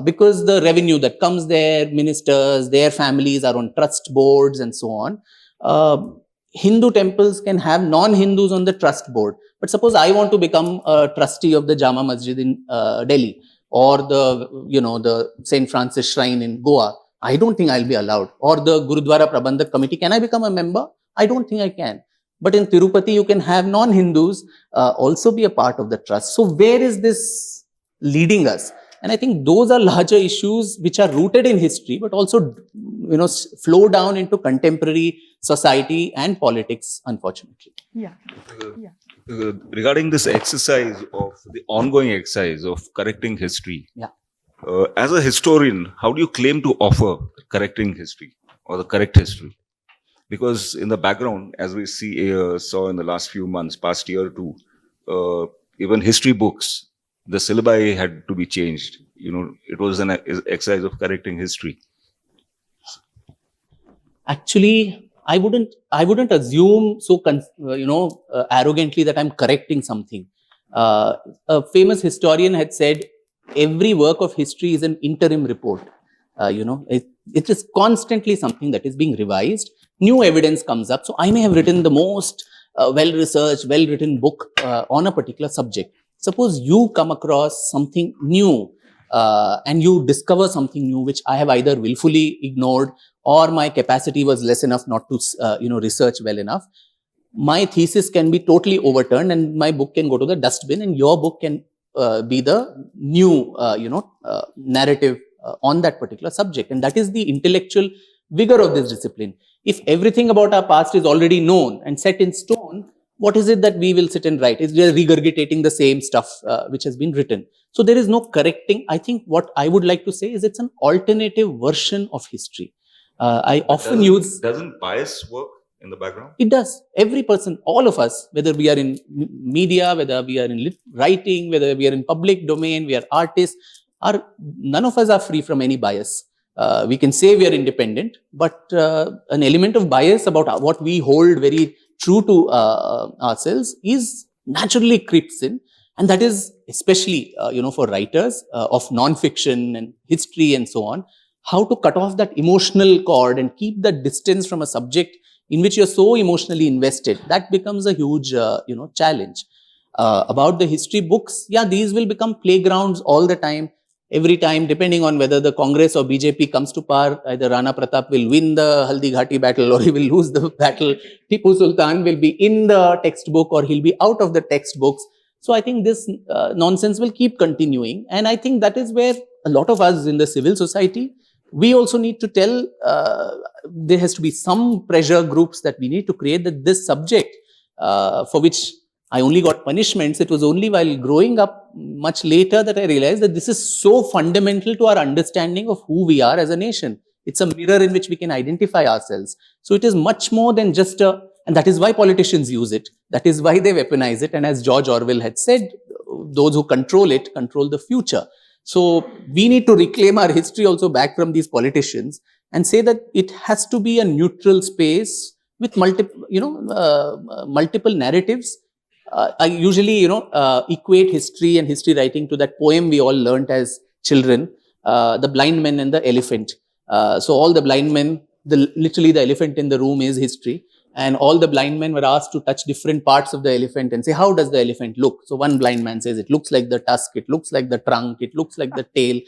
Because the revenue that comes there, ministers, their families are on trust boards and so on. Hindu temples can have non-Hindus on the trust board. But suppose I want to become a trustee of the Jama Masjid in Delhi, or the St. Francis Shrine in Goa. I don't think I'll be allowed. Or the Gurudwara Prabandhak Committee. Can I become a member? I don't think I can. But in Tirupati, you can have non-Hindus also be a part of the trust. So where is this leading us? And I think those are larger issues which are rooted in history, but also, flow down into contemporary society and politics, unfortunately. Yeah. Regarding this exercise of the ongoing exercise of correcting history, as a historian, how do you claim to offer correcting history or the correct history? Because in the background, as we saw in the last few months, past year or two, even history books, the syllabi had to be changed. It was an exercise of correcting history. Actually, I wouldn't assume so arrogantly that I'm correcting something. A famous historian had said, every work of history is an interim report. It is constantly something that is being revised. New evidence comes up. So I may have written the most well-researched, well-written book on a particular subject. Suppose you come across something new and you discover something new which I have either willfully ignored or my capacity was less enough not to research well enough. My thesis can be totally overturned and my book can go to the dustbin, and your book can be the new narrative on that particular subject. And that is the intellectual vigor of this discipline. If everything about our past is already known and set in stone, what is it that we will sit and write? It's just regurgitating the same stuff which has been written. So there is no correcting. I think what I would like to say is it's an alternative version of history. I often use... Doesn't bias work in the background? It does. Every person, all of us, whether we are in media, whether we are in writing, whether we are in public domain, we are artists, none of us are free from any bias. We can say we are independent, but an element of bias about what we hold very true to ourselves is naturally creeps in. And that is especially, for writers of non-fiction and history and so on, how to cut off that emotional cord and keep that distance from a subject in which you're so emotionally invested. That becomes a huge, challenge. About the history books, these will become playgrounds all the time. Every time, depending on whether the Congress or BJP comes to power, either Rana Pratap will win the Haldi Ghati battle or he will lose the battle. Tipu Sultan will be in the textbook or he'll be out of the textbooks. So I think this nonsense will keep continuing. And I think that is where a lot of us in the civil society, we also need to tell, there has to be some pressure groups that we need to create, that this subject for which I only got punishments. It was only while growing up much later that I realized that this is so fundamental to our understanding of who we are as a nation. It's a mirror in which we can identify ourselves. So it is much more than just and that is why politicians use it. That is why they weaponize it. And as George Orwell had said, those who control it control the future. So we need to reclaim our history also back from these politicians and say that it has to be a neutral space with multiple narratives. I usually, equate history and history writing to that poem we all learnt as children, The Blind Man and the Elephant. So all the blind men, literally the elephant in the room is history. And all the blind men were asked to touch different parts of the elephant and say, how does the elephant look? So one blind man says, it looks like the tusk, it looks like the trunk, it looks like the tail.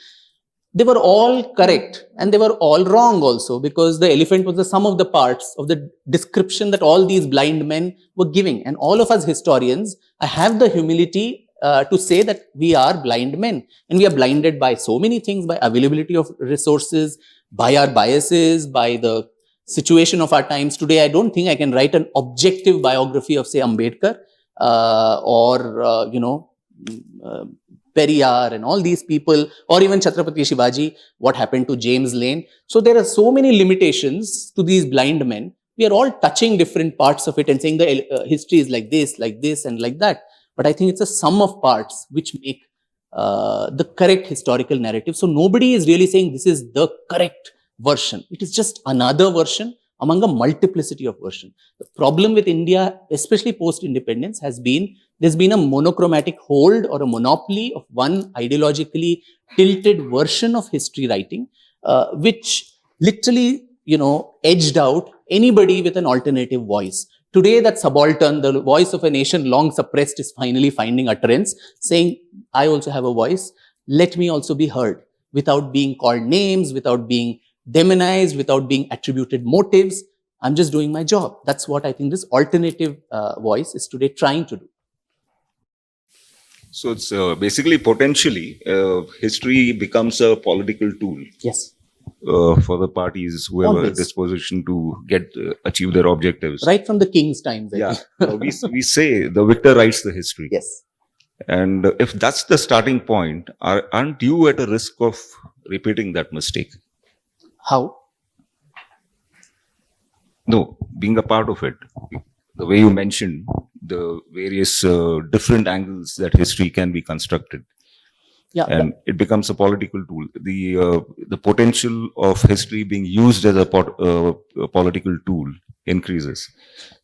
They were all correct and they were all wrong also, because the elephant was the sum of the parts of the description that all these blind men were giving. And all of us historians, I have the humility to say that we are blind men, and we are blinded by so many things, by availability of resources, by our biases, by the situation of our times. Today, I don't think I can write an objective biography of, say, Ambedkar or Periyar and all these people, or even Chhatrapati Shivaji, what happened to James Lane. So there are so many limitations to these blind men. We are all touching different parts of it and saying the history is like this, and like that. But I think it's a sum of parts which make the correct historical narrative. So nobody is really saying this is the correct version. It is just another version among a multiplicity of versions. The problem with India, especially post-independence, has been there's been a monochromatic hold or a monopoly of one ideologically tilted version of history writing, which literally, edged out anybody with an alternative voice. Today, that subaltern, the voice of a nation long suppressed, is finally finding utterance, saying, I also have a voice. Let me also be heard, without being called names, without being demonized, without being attributed motives. I'm just doing my job. That's what I think this alternative voice is today trying to do. So it's basically potentially history becomes a political tool. Yes. For the parties who have a disposition to achieve their objectives. Right from the king's times. Yeah. We say the victor writes the history. Yes. And if that's the starting point, aren't you at a risk of repeating that mistake? How? No, being a part of it. The way you mentioned the various different angles that history can be constructed. Yeah, and it becomes a political tool. The potential of history being used as a political tool increases.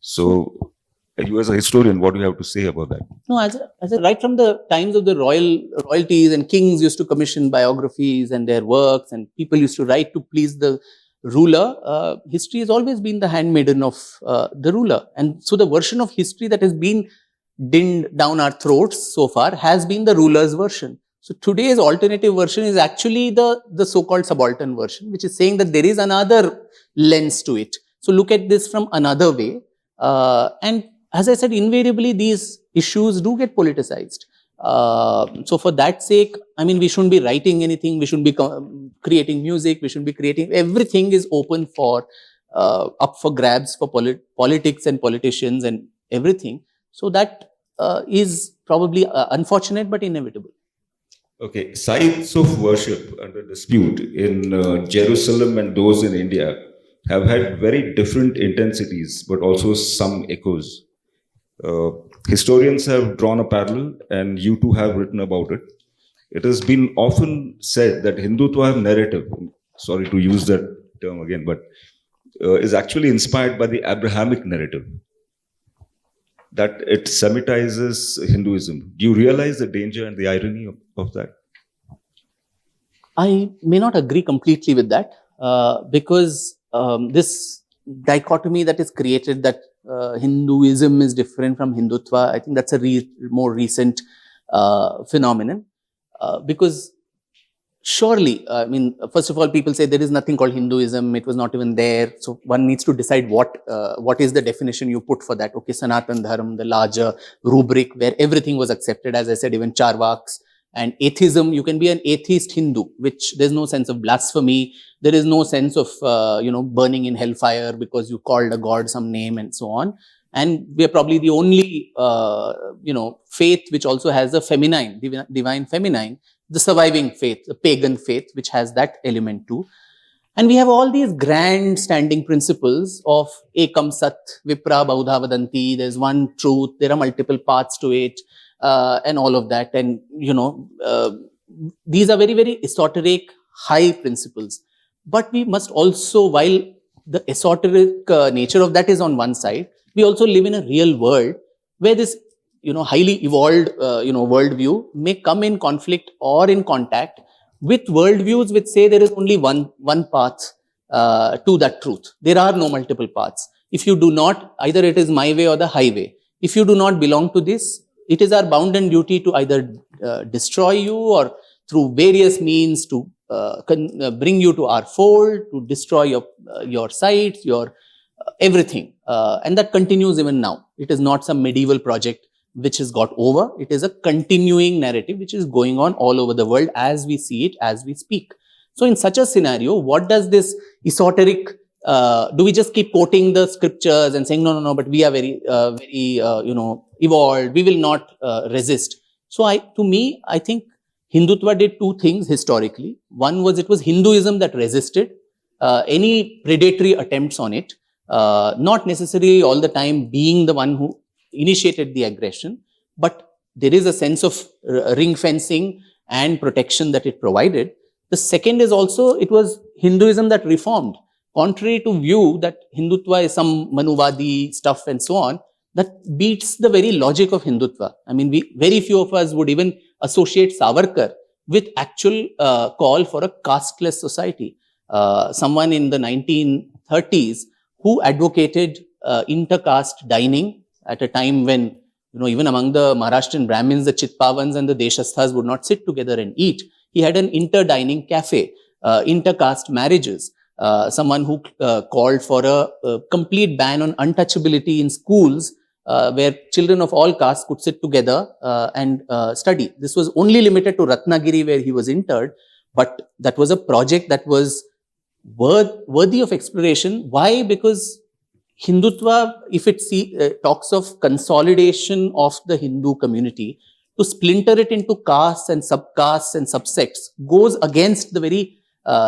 So, you as a historian, what do you have to say about that? No, as a right from the times of the royalties and kings used to commission biographies and their works, and people used to write to please the ruler. History has always been the handmaiden of the ruler, and so the version of history that has been dinned down our throats so far has been the ruler's version. So today's alternative version is actually the so-called subaltern version, which is saying that there is another lens to it. So look at this from another way. And as I said, invariably these issues do get politicized. So for that sake, I mean, we shouldn't be writing anything, we shouldn't be creating music, we shouldn't be creating, everything is open for, up for grabs for politics and politicians and everything. So that is probably unfortunate but inevitable. Okay, sites of worship under dispute in Jerusalem and those in India have had very different intensities, but also some echoes. Historians have drawn a parallel, and you too have written about it. It has been often said that Hindutva narrative, sorry to use that term again, but is actually inspired by the Abrahamic narrative, that it Semitizes Hinduism. Do you realize the danger and the irony of that? I may not agree completely with that because this dichotomy that is created that Hinduism is different from Hindutva, I think that's a more recent phenomenon because surely, I mean, first of all, people say there is nothing called Hinduism, it was not even there. So one needs to decide what is the definition you put for that. Okay, Sanatan Dharma, the larger rubric where everything was accepted, as I said, even Charvaks. And atheism, you can be an atheist Hindu, which there's no sense of blasphemy. There is no sense of, burning in hellfire because you called a god some name and so on. And we are probably the only, faith which also has a feminine, divine feminine, the surviving faith, the pagan faith, which has that element too. And we have all these grand standing principles of Ekam Sat, Vipra, Baudha Vadanti, there's one truth, there are multiple paths to it. And all of that, and these are very, very esoteric, high principles. But we must also, while the esoteric nature of that is on one side, we also live in a real world where this, highly evolved, worldview may come in conflict or in contact with worldviews which say there is only one path to that truth. There are no multiple paths. If you do not, either it is my way or the highway. If you do not belong to this, it is our bounden duty to either destroy you or through various means to bring you to our fold, to destroy your sites, your everything. And that continues even now. It is not some medieval project which has got over. It is a continuing narrative which is going on all over the world as we see it, as we speak. So in such a scenario, what does this esoteric do we just keep quoting the scriptures and saying, no, but we are very, evolved, we will not resist. So to me, I think Hindutva did two things historically. One was it was Hinduism that resisted any predatory attempts on it, not necessarily all the time being the one who initiated the aggression, but there is a sense of ring fencing and protection that it provided. The second is also, it was Hinduism that reformed. Contrary to view that Hindutva is some Manuvadi stuff and so on, that beats the very logic of Hindutva. I mean, very few of us would even associate Savarkar with actual call for a casteless society. Someone in the 1930s who advocated intercaste dining at a time when, even among the Maharashtrian Brahmins, the Chitpavans and the Deshasthas would not sit together and eat. He had an inter-dining cafe, intercaste marriages. Someone who called for a complete ban on untouchability in schools where children of all castes could sit together and study. This was only limited to Ratnagiri, where he was interred, but that was a project that was worthy of exploration. Why? Because Hindutva, if it talks of consolidation of the Hindu community, to splinter it into castes and subcastes and subsects goes against the very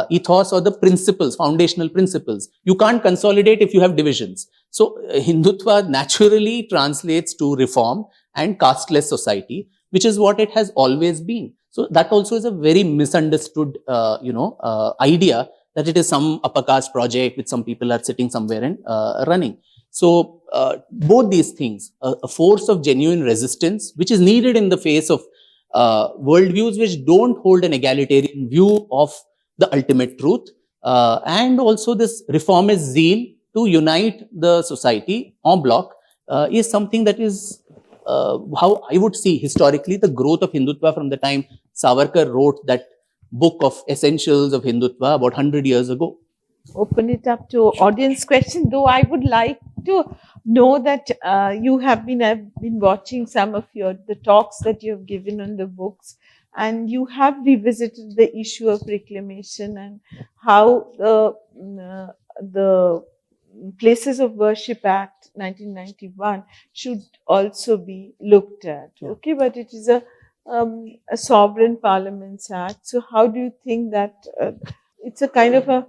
ethos or the principles, foundational principles. You can't consolidate if you have divisions. So Hindutva naturally translates to reform and casteless society, which is what it has always been. So that also is a very misunderstood, idea, that it is some upper caste project which some people are sitting somewhere and running. So both these things, a force of genuine resistance, which is needed in the face of worldviews which don't hold an egalitarian view of the ultimate truth, and also this reformist zeal to unite the society en bloc, is something that is how I would see historically the growth of Hindutva from the time Savarkar wrote that book of essentials of Hindutva about 100 years ago. Open it up to audience question, though I would like to know that I've been watching some of the talks that you have given on the books, and you have revisited the issue of reclamation and how the Places of Worship Act 1991 should also be looked at. Yeah. Okay, but it is a sovereign parliaments act. So how do you think that it's a kind of a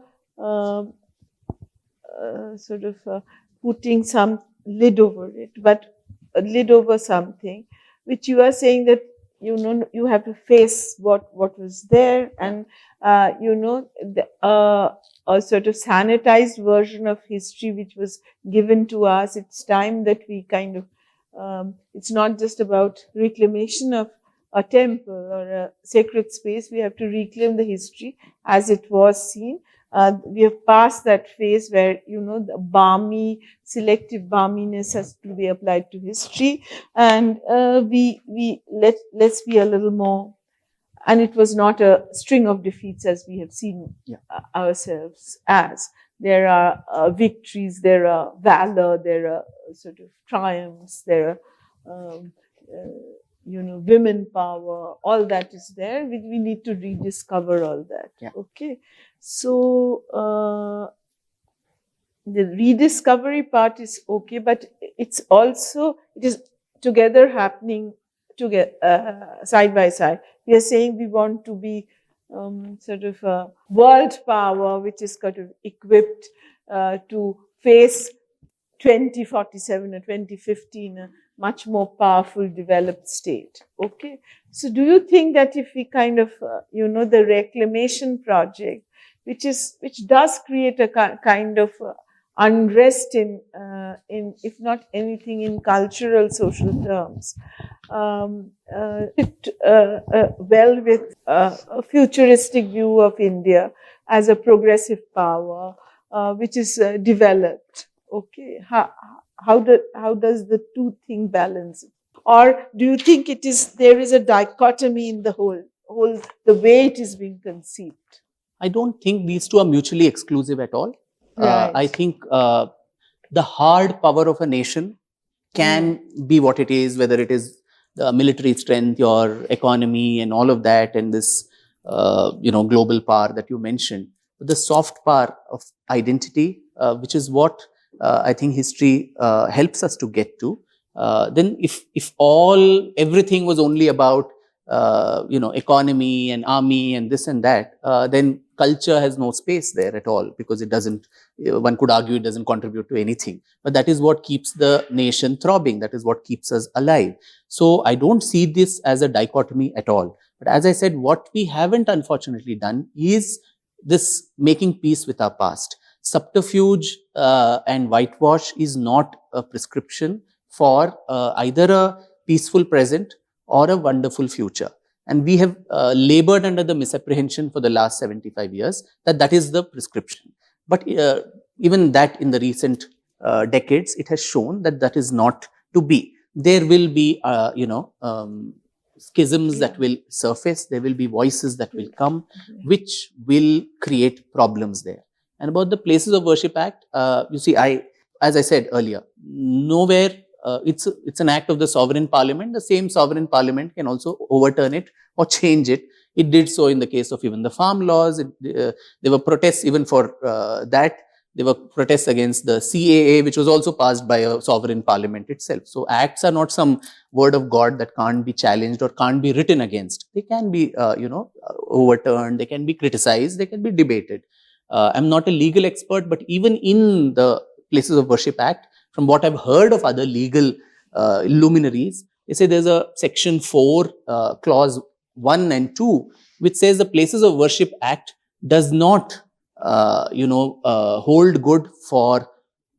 putting some lid over it, but a lid over something which you are saying that you have to face what was there, and a sort of sanitized version of history which was given to us. It's time that we kind of it's not just about reclamation of a temple or a sacred space. We have to reclaim the history as it was seen. We have passed that phase where, the balmy, selective balminess has to be applied to history. And let's be a little more, and it was not a string of defeats as we have seen ourselves as. There are victories, there are valor, there are sort of triumphs, there are, women power, all that is there. We need to rediscover all that. Yeah. Okay. So the rediscovery part is okay, but it is together happening side by side. We are saying we want to be sort of a world power which is kind of equipped to face 2047 or 2015, a much more powerful developed state. Okay. So do you think that if we kind of, the reclamation project, which does create a kind of unrest in if not anything in cultural social terms, well with a futuristic view of India as a progressive power which is developed. Okay, how does the two thing balance? Or do you think there is a dichotomy in the whole the way it is being conceived? I don't think these two are mutually exclusive at all. Right. I think the hard power of a nation can be what it is, whether it is the military strength, your economy and all of that, and this global power that you mentioned. But the soft power of identity, which is what I think history helps us to get to. Then if everything was only about economy and army and this and that, then culture has no space there at all, because it doesn't, one could argue it doesn't contribute to anything. But that is what keeps the nation throbbing. That is what keeps us alive. So I don't see this as a dichotomy at all. But as I said, what we haven't unfortunately done is this making peace with our past. Subterfuge and whitewash is not a prescription for either a peaceful present or a wonderful future. And we have labored under the misapprehension for the last 75 years that is the prescription. But even that in the recent decades, it has shown that is not to be. There will be, schisms that will surface. There will be voices that will come, which will create problems there. And about the Places of Worship Act, you see, as I said earlier, nowhere it's an act of the sovereign parliament. The same sovereign parliament can also overturn it or change it. It did so in the case of even the farm laws. There were protests even for that. There were protests against the CAA, which was also passed by a sovereign parliament itself. So acts are not some word of God that can't be challenged or can't be written against. They can be, overturned. They can be criticized. They can be debated. I'm not a legal expert, but even in the Places of Worship Act, from what I've heard of other legal luminaries, they say there's a section 4, clause 1 and 2, which says the Places of Worship Act does not hold good for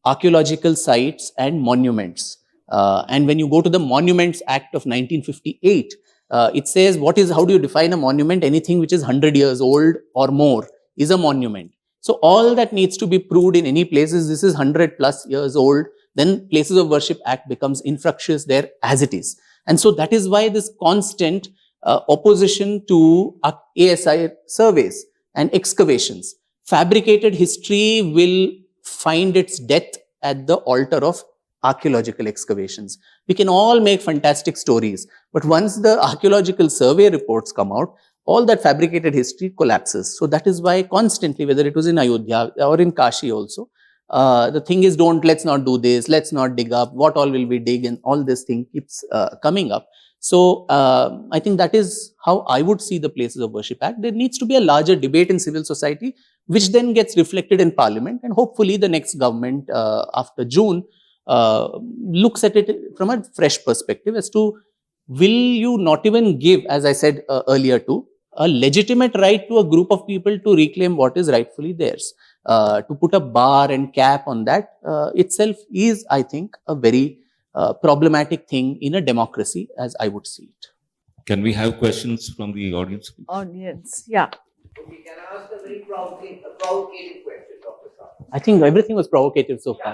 archaeological sites and monuments. And when you go to the Monuments Act of 1958, it says how do you define a monument? Anything which is 100 years old or more is a monument. So all that needs to be proved in any places, this is 100 plus years old, then Places of Worship Act becomes infructuous there as it is. And so that is why this constant opposition to ASI surveys and excavations. Fabricated history will find its death at the altar of archaeological excavations. We can all make fantastic stories, but once the archaeological survey reports come out, all that fabricated history collapses. So that is why constantly, whether it was in Ayodhya or in Kashi also, the thing is let's not do this, let's not dig up, what all will we dig, and all this thing keeps coming up. So I think that is how I would see the Places of Worship Act. There needs to be a larger debate in civil society, which then gets reflected in Parliament, and hopefully the next government after June looks at it from a fresh perspective as to, will you not even give, as I said earlier too, a legitimate right to a group of people to reclaim what is rightfully theirs. To put a bar and cap on that itself is, I think, a very problematic thing in a democracy, as I would see it. Can we have questions from the audience? Audience, yeah. We can ask a very provocative question, Dr. Sampath. I think everything was provocative so far.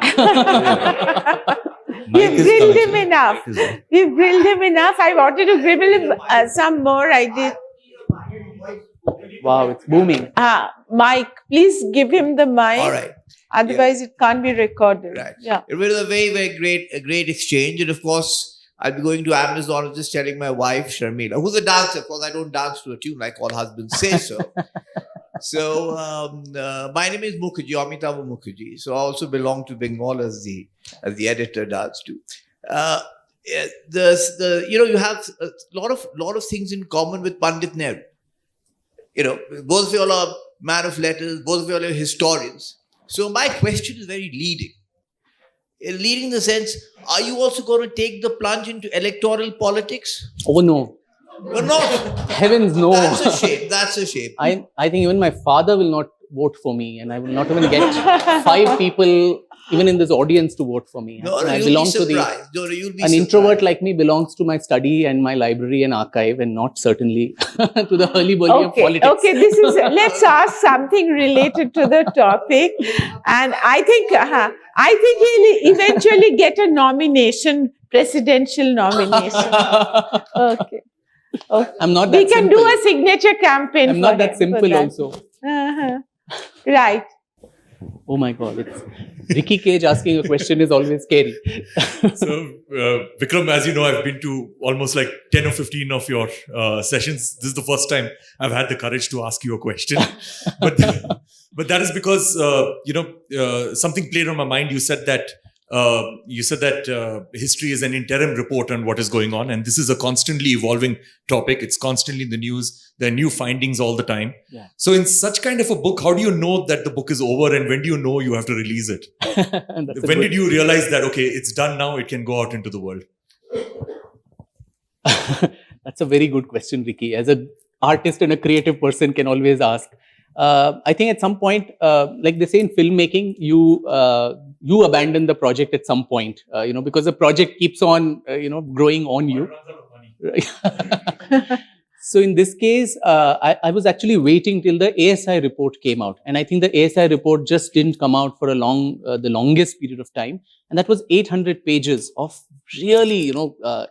We've grilled him enough. We've grilled him enough. I wanted to grill him some more. I did. Wow, it's booming. Mike, please give him the mic. All right. Otherwise, it can't be recorded. Right. Yeah. It was a very, very great exchange. And of course, I'll be going to Amazon and just telling my wife, Sharmila, who's a dancer. Of course, I don't dance to a tune like all husbands say so. So, my name is Mukherjee, Amitava Mukherjee. So, I also belong to Bengal as the editor does too. You have a lot of things in common with Pandit Nehru. Both of you all are man of letters, both of you all are historians. So my question is very leading. Leading in the sense, are you also going to take the plunge into electoral politics? Oh no. You're not. Heavens no. That's a shame. I think even my father will not vote for me, and I will not even get 5 people even in this audience to vote for me. No, I you'll belong be to surprised. an introvert like me belongs to my study and my library and archive, and not certainly to the hurly-burly of politics. Okay, let's ask something related to the topic. And I think he'll eventually get a nomination, presidential nomination. Okay. I'm not that We can simple. do a signature campaign. I'm not that simple also. Right. Oh my God. Ricky Cage asking a question is always scary. So, Vikram, as you know, I've been to almost like 10 or 15 of your sessions. This is the first time I've had the courage to ask you a question. But that is because, something played on my mind. You said that history is an interim report on what is going on. And this is a constantly evolving topic. It's constantly in the news. There are new findings all the time. Yeah. So in such kind of a book, how do you know that the book is over, and when do you know you have to release it? When did you realize that, okay, it's done now, it can go out into the world? That's a very good question, Ricky. As an artist and a creative person can always ask. I think at some point, like they say in filmmaking, you abandon the project at some point, because the project keeps on, growing on you. So in this case, I was actually waiting till the ASI report came out. And I think the ASI report just didn't come out for the longest period of time. And that was 800 pages of really,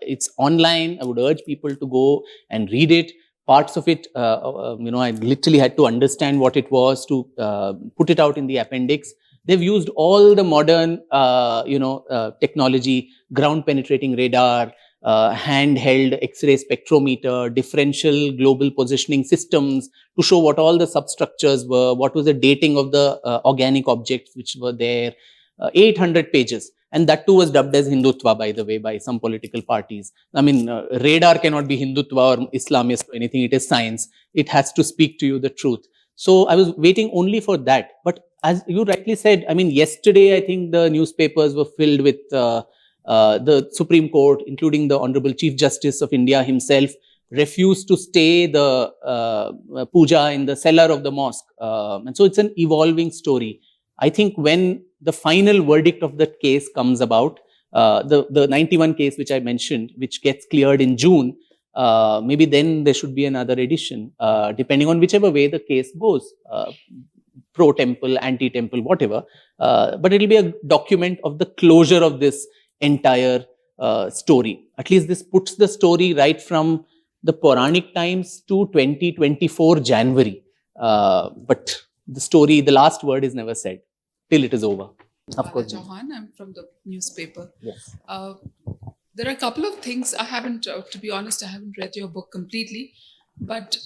it's online. I would urge people to go and read it. Parts of it, I literally had to understand what it was to put it out in the appendix. They've used all the modern, technology, ground-penetrating radar, handheld X-ray spectrometer, differential global positioning systems to show what all the substructures were, what was the dating of the organic objects which were there. 800 pages. And that too was dubbed as Hindutva, by the way, by some political parties. I mean, radar cannot be Hindutva or Islamist or anything. It is science. It has to speak to you the truth. So I was waiting only for that. But as you rightly said, I mean, yesterday, I think the newspapers were filled with the Supreme Court, including the Honorable Chief Justice of India himself, refused to stay the puja in the cellar of the mosque. And so it's an evolving story. I think when the final verdict of that case comes about, the 91 case which I mentioned, which gets cleared in June, maybe then there should be another edition, depending on whichever way the case goes, pro-temple, anti-temple, whatever. But it will be a document of the closure of this entire story. At least this puts the story right from the Puranic times to 2024 January. But the story, the last word is never said till it is over. Of course. Chauhan, I'm from the newspaper. Yes. There are a couple of things I haven't, to be honest, I haven't read your book completely, but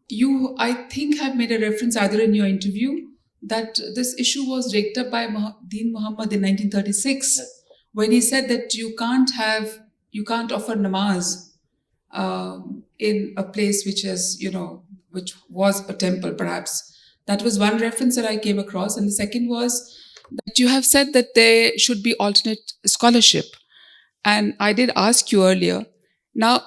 you, I think, have made a reference either in your interview that this issue was raked up by Deen Muhammad in 1936, yes, when he said that you can't offer namaz in a place which is, which was a temple, perhaps. That was one reference that I came across. And the second was that you have said that there should be alternate scholarship. And I did ask you earlier. Now,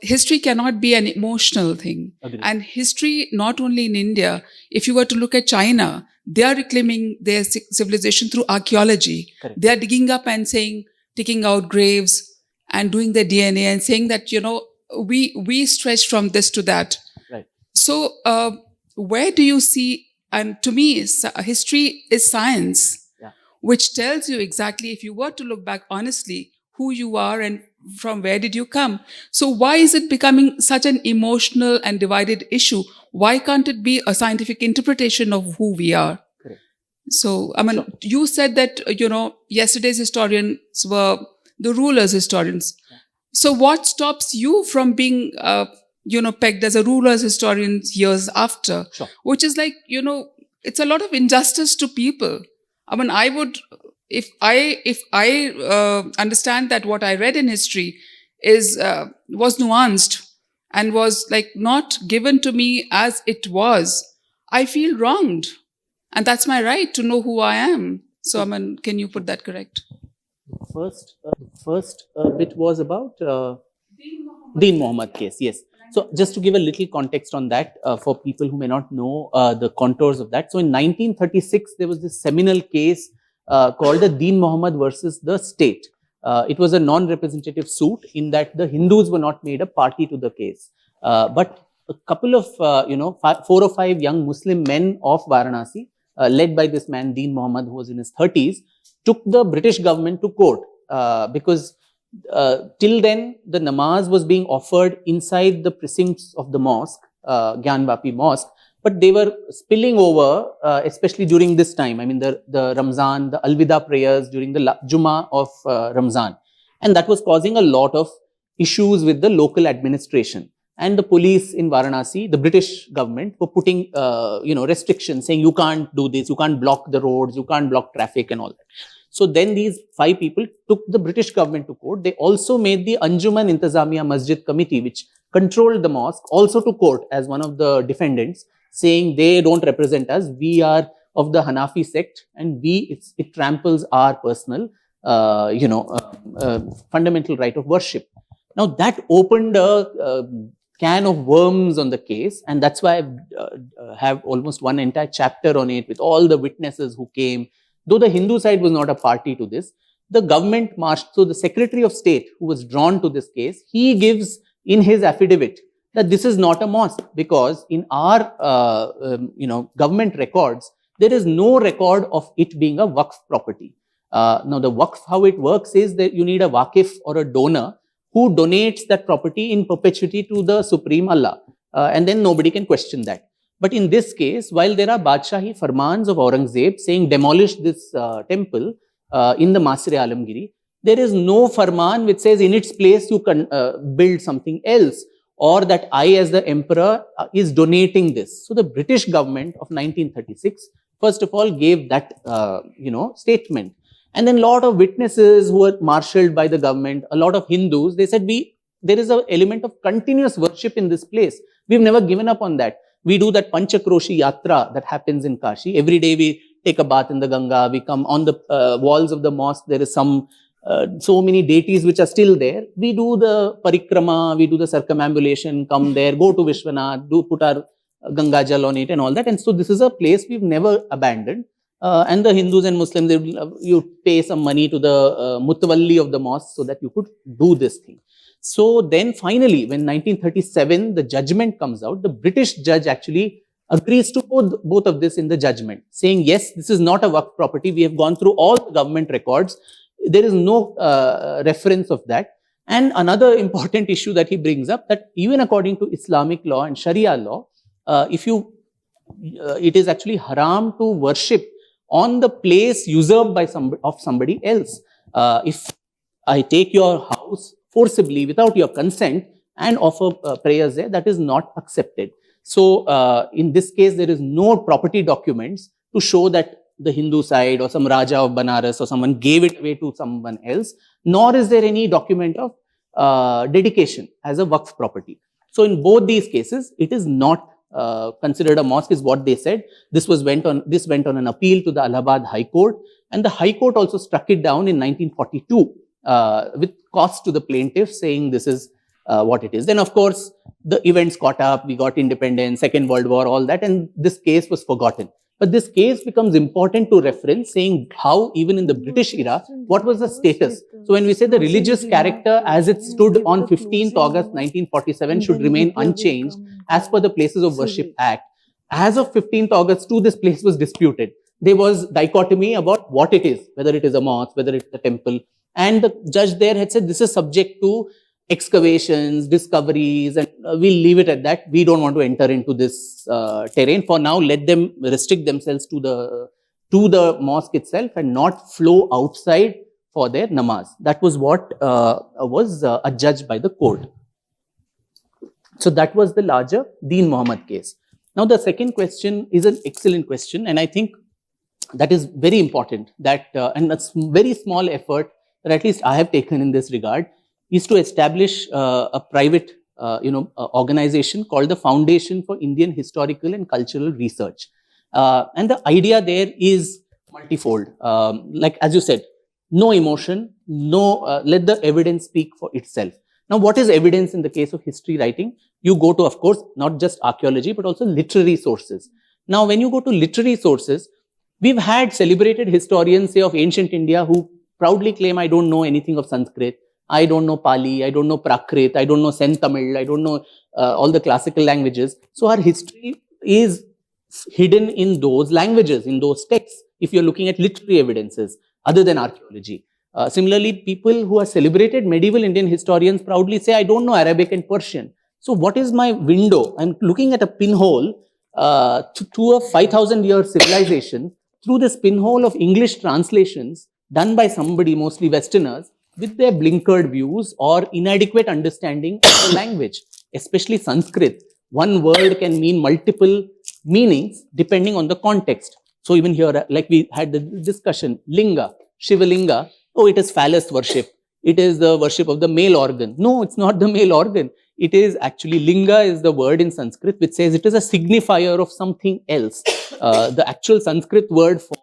history cannot be an emotional thing. Agreed. And history, not only in India, if you were to look at China, they are reclaiming their civilization through archaeology. Correct. They are digging up and taking out graves and doing their DNA and saying that, we stretch from this to that. Right. So, where do you see, and to me, history is science, yeah, which tells you exactly, if you were to look back honestly, who you are and from where did you come. So why is it becoming such an emotional and divided issue? Why can't it be a scientific interpretation of who we are? Correct. So, I mean, you said that, yesterday's historians were the rulers' historians. Yeah. So what stops you from being, pegged as a ruler's historian years after? Sure. Which is like, it's a lot of injustice to people. I mean, I would, if I understand that what I read in history was nuanced and was like not given to me as it was, I feel wronged. And that's my right to know who I am. So, I mean, can you put that correct? First bit was about Deen Muhammad case, yes. So just to give a little context on that for people who may not know the contours of that. So in 1936, there was this seminal case called the Deen Muhammad versus the state. It was a non-representative suit in that the Hindus were not made a party to the case. But a couple of, 4 or 5 young Muslim men of Varanasi, led by this man Deen Muhammad, who was in his 30s, took the British government to court because till then the namaz was being offered inside the precincts of the mosque, Gyanvapi mosque, but they were spilling over, especially during this time. I mean, the Ramzan, the Alvida prayers during the Jummah of Ramzan. And that was causing a lot of issues with the local administration. And the police in Varanasi, the British government, were putting, restrictions, saying you can't do this, you can't block the roads, you can't block traffic and all that. So then these 5 people took the British government to court. They also made the Anjuman Intizamiya Masjid Committee, which controlled the mosque, also to court as one of the defendants, saying they don't represent us. We are of the Hanafi sect, and it tramples our personal, fundamental right of worship. Now that opened a can of worms on the case, and that's why I have almost one entire chapter on it with all the witnesses who came. Though the Hindu side was not a party to this, the government marched. So the Secretary of State, who was drawn to this case, he gives in his affidavit that this is not a mosque, because in our government records, there is no record of it being a waqf property. Now the waqf, how it works is that you need a waqif or a donor who donates that property in perpetuity to the Supreme Allah, and then nobody can question that. But in this case, while there are Badshahi Farmans of Aurangzeb saying demolish this temple in the Masre Alamgiri, there is no Farman which says in its place you can build something else, or that I as the emperor is donating this. So the British government of 1936, first of all, gave that statement. And then a lot of witnesses who were marshaled by the government, a lot of Hindus, they said there is an element of continuous worship in this place. We've never given up on that. We do that Panchakroshi Yatra that happens in Kashi. Every day we take a bath in the Ganga. We come on the walls of the mosque. There is some so many deities which are still there. We do the parikrama, we do the circumambulation, come there, go to Vishwanath, put our Ganga Jal on it and all that. And so this is a place we've never abandoned. And the Hindus and Muslims, you pay some money to the Mutawalli of the mosque so that you could do this thing. So then finally, when 1937, the judgment comes out, the British judge actually agrees to both of this in the judgment, saying, yes, this is not a Waqf property. We have gone through all the government records. There is no reference of that. And another important issue that he brings up, that even according to Islamic law and Sharia law, it is actually haram to worship on the place usurped by somebody else. If I take your house forcibly without your consent and offer prayers there, that is not accepted. So in this case, there is no property documents to show that the Hindu side or some Raja of Banaras or someone gave it away to someone else, nor is there any document of dedication as a Waqf property. So in both these cases, it is not considered a mosque, is what they said. This went on an appeal to the Allahabad High Court, and the High Court also struck it down in 1942 with cost to the plaintiff, saying this is what it is. Then of course, the events caught up, we got independence, Second World War, all that, and this case was forgotten. But this case becomes important to reference, saying how even in the British era, what was the status? So when we say the religious character as it stood on 15th August 1947 should remain unchanged as per the Places of Worship Act, as of 15th August 2, this place was disputed. There was dichotomy about what it is, whether it is a mosque, whether it's a temple. And the judge there had said this is subject to excavations, discoveries, and we'll leave it at that. We don't want to enter into this terrain. For now, let them restrict themselves to the mosque itself and not flow outside for their namaz. That was what was adjudged by the court. So that was the larger Deen Muhammad case. Now the second question is an excellent question, and I think that is very important, that and a very small effort that at least I have taken in this regard is to establish a private organization called the Foundation for Indian Historical and Cultural Research. And the idea there is multifold. Like as you said, no emotion, let the evidence speak for itself. Now, what is evidence in the case of history writing? You go to, of course, not just archaeology, but also literary sources. Now, when you go to literary sources, we've had celebrated historians, say, of ancient India who proudly claim, I don't know anything of Sanskrit, I don't know Pali, I don't know Prakrit, I don't know Sen Tamil, I don't know all the classical languages. So our history is hidden in those languages, in those texts, if you're looking at literary evidences other than archaeology. Similarly, people who are celebrated medieval Indian historians proudly say, I don't know Arabic and Persian. So what is my window? I'm looking at a pinhole to a 5,000-year civilization through this pinhole of English translations done by somebody, mostly Westerners, with their blinkered views or inadequate understanding of the language, especially Sanskrit. One word can mean multiple meanings depending on the context. So even here, like we had the discussion, linga, Shiva linga, oh, it is phallus worship. It is the worship of the male organ. No, it's not the male organ. It is actually, linga is the word in Sanskrit which says it is a signifier of something else. The actual Sanskrit word for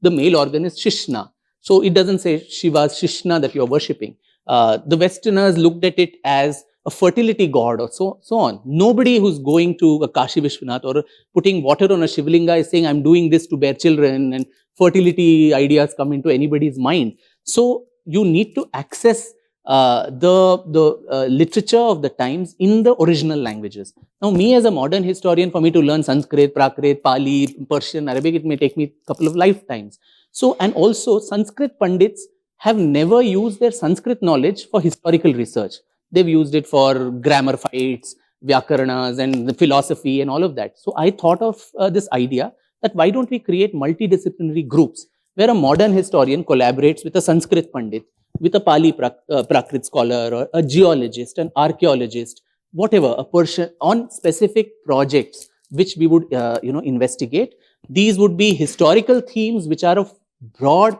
the male organ is Shishna. So it doesn't say Shiva's Shishna that you're worshipping. The Westerners looked at it as a fertility god or so on. Nobody who's going to a Kashi Vishwanath or putting water on a Shivlinga is saying, I'm doing this to bear children, and fertility ideas come into anybody's mind. So you need to access the literature of the times in the original languages. Now, me as a modern historian, for me to learn Sanskrit, Prakrit, Pali, Persian, Arabic, it may take me a couple of lifetimes. So, and also Sanskrit Pandits have never used their Sanskrit knowledge for historical research. They've used it for grammar fights, Vyakaranas and the philosophy and all of that. So I thought of this idea that why don't we create multidisciplinary groups where a modern historian collaborates with a Sanskrit Pandit, with a Pali Prakrit scholar, or a geologist, an archaeologist, whatever, a person on specific projects which we would investigate. These would be historical themes which are of broad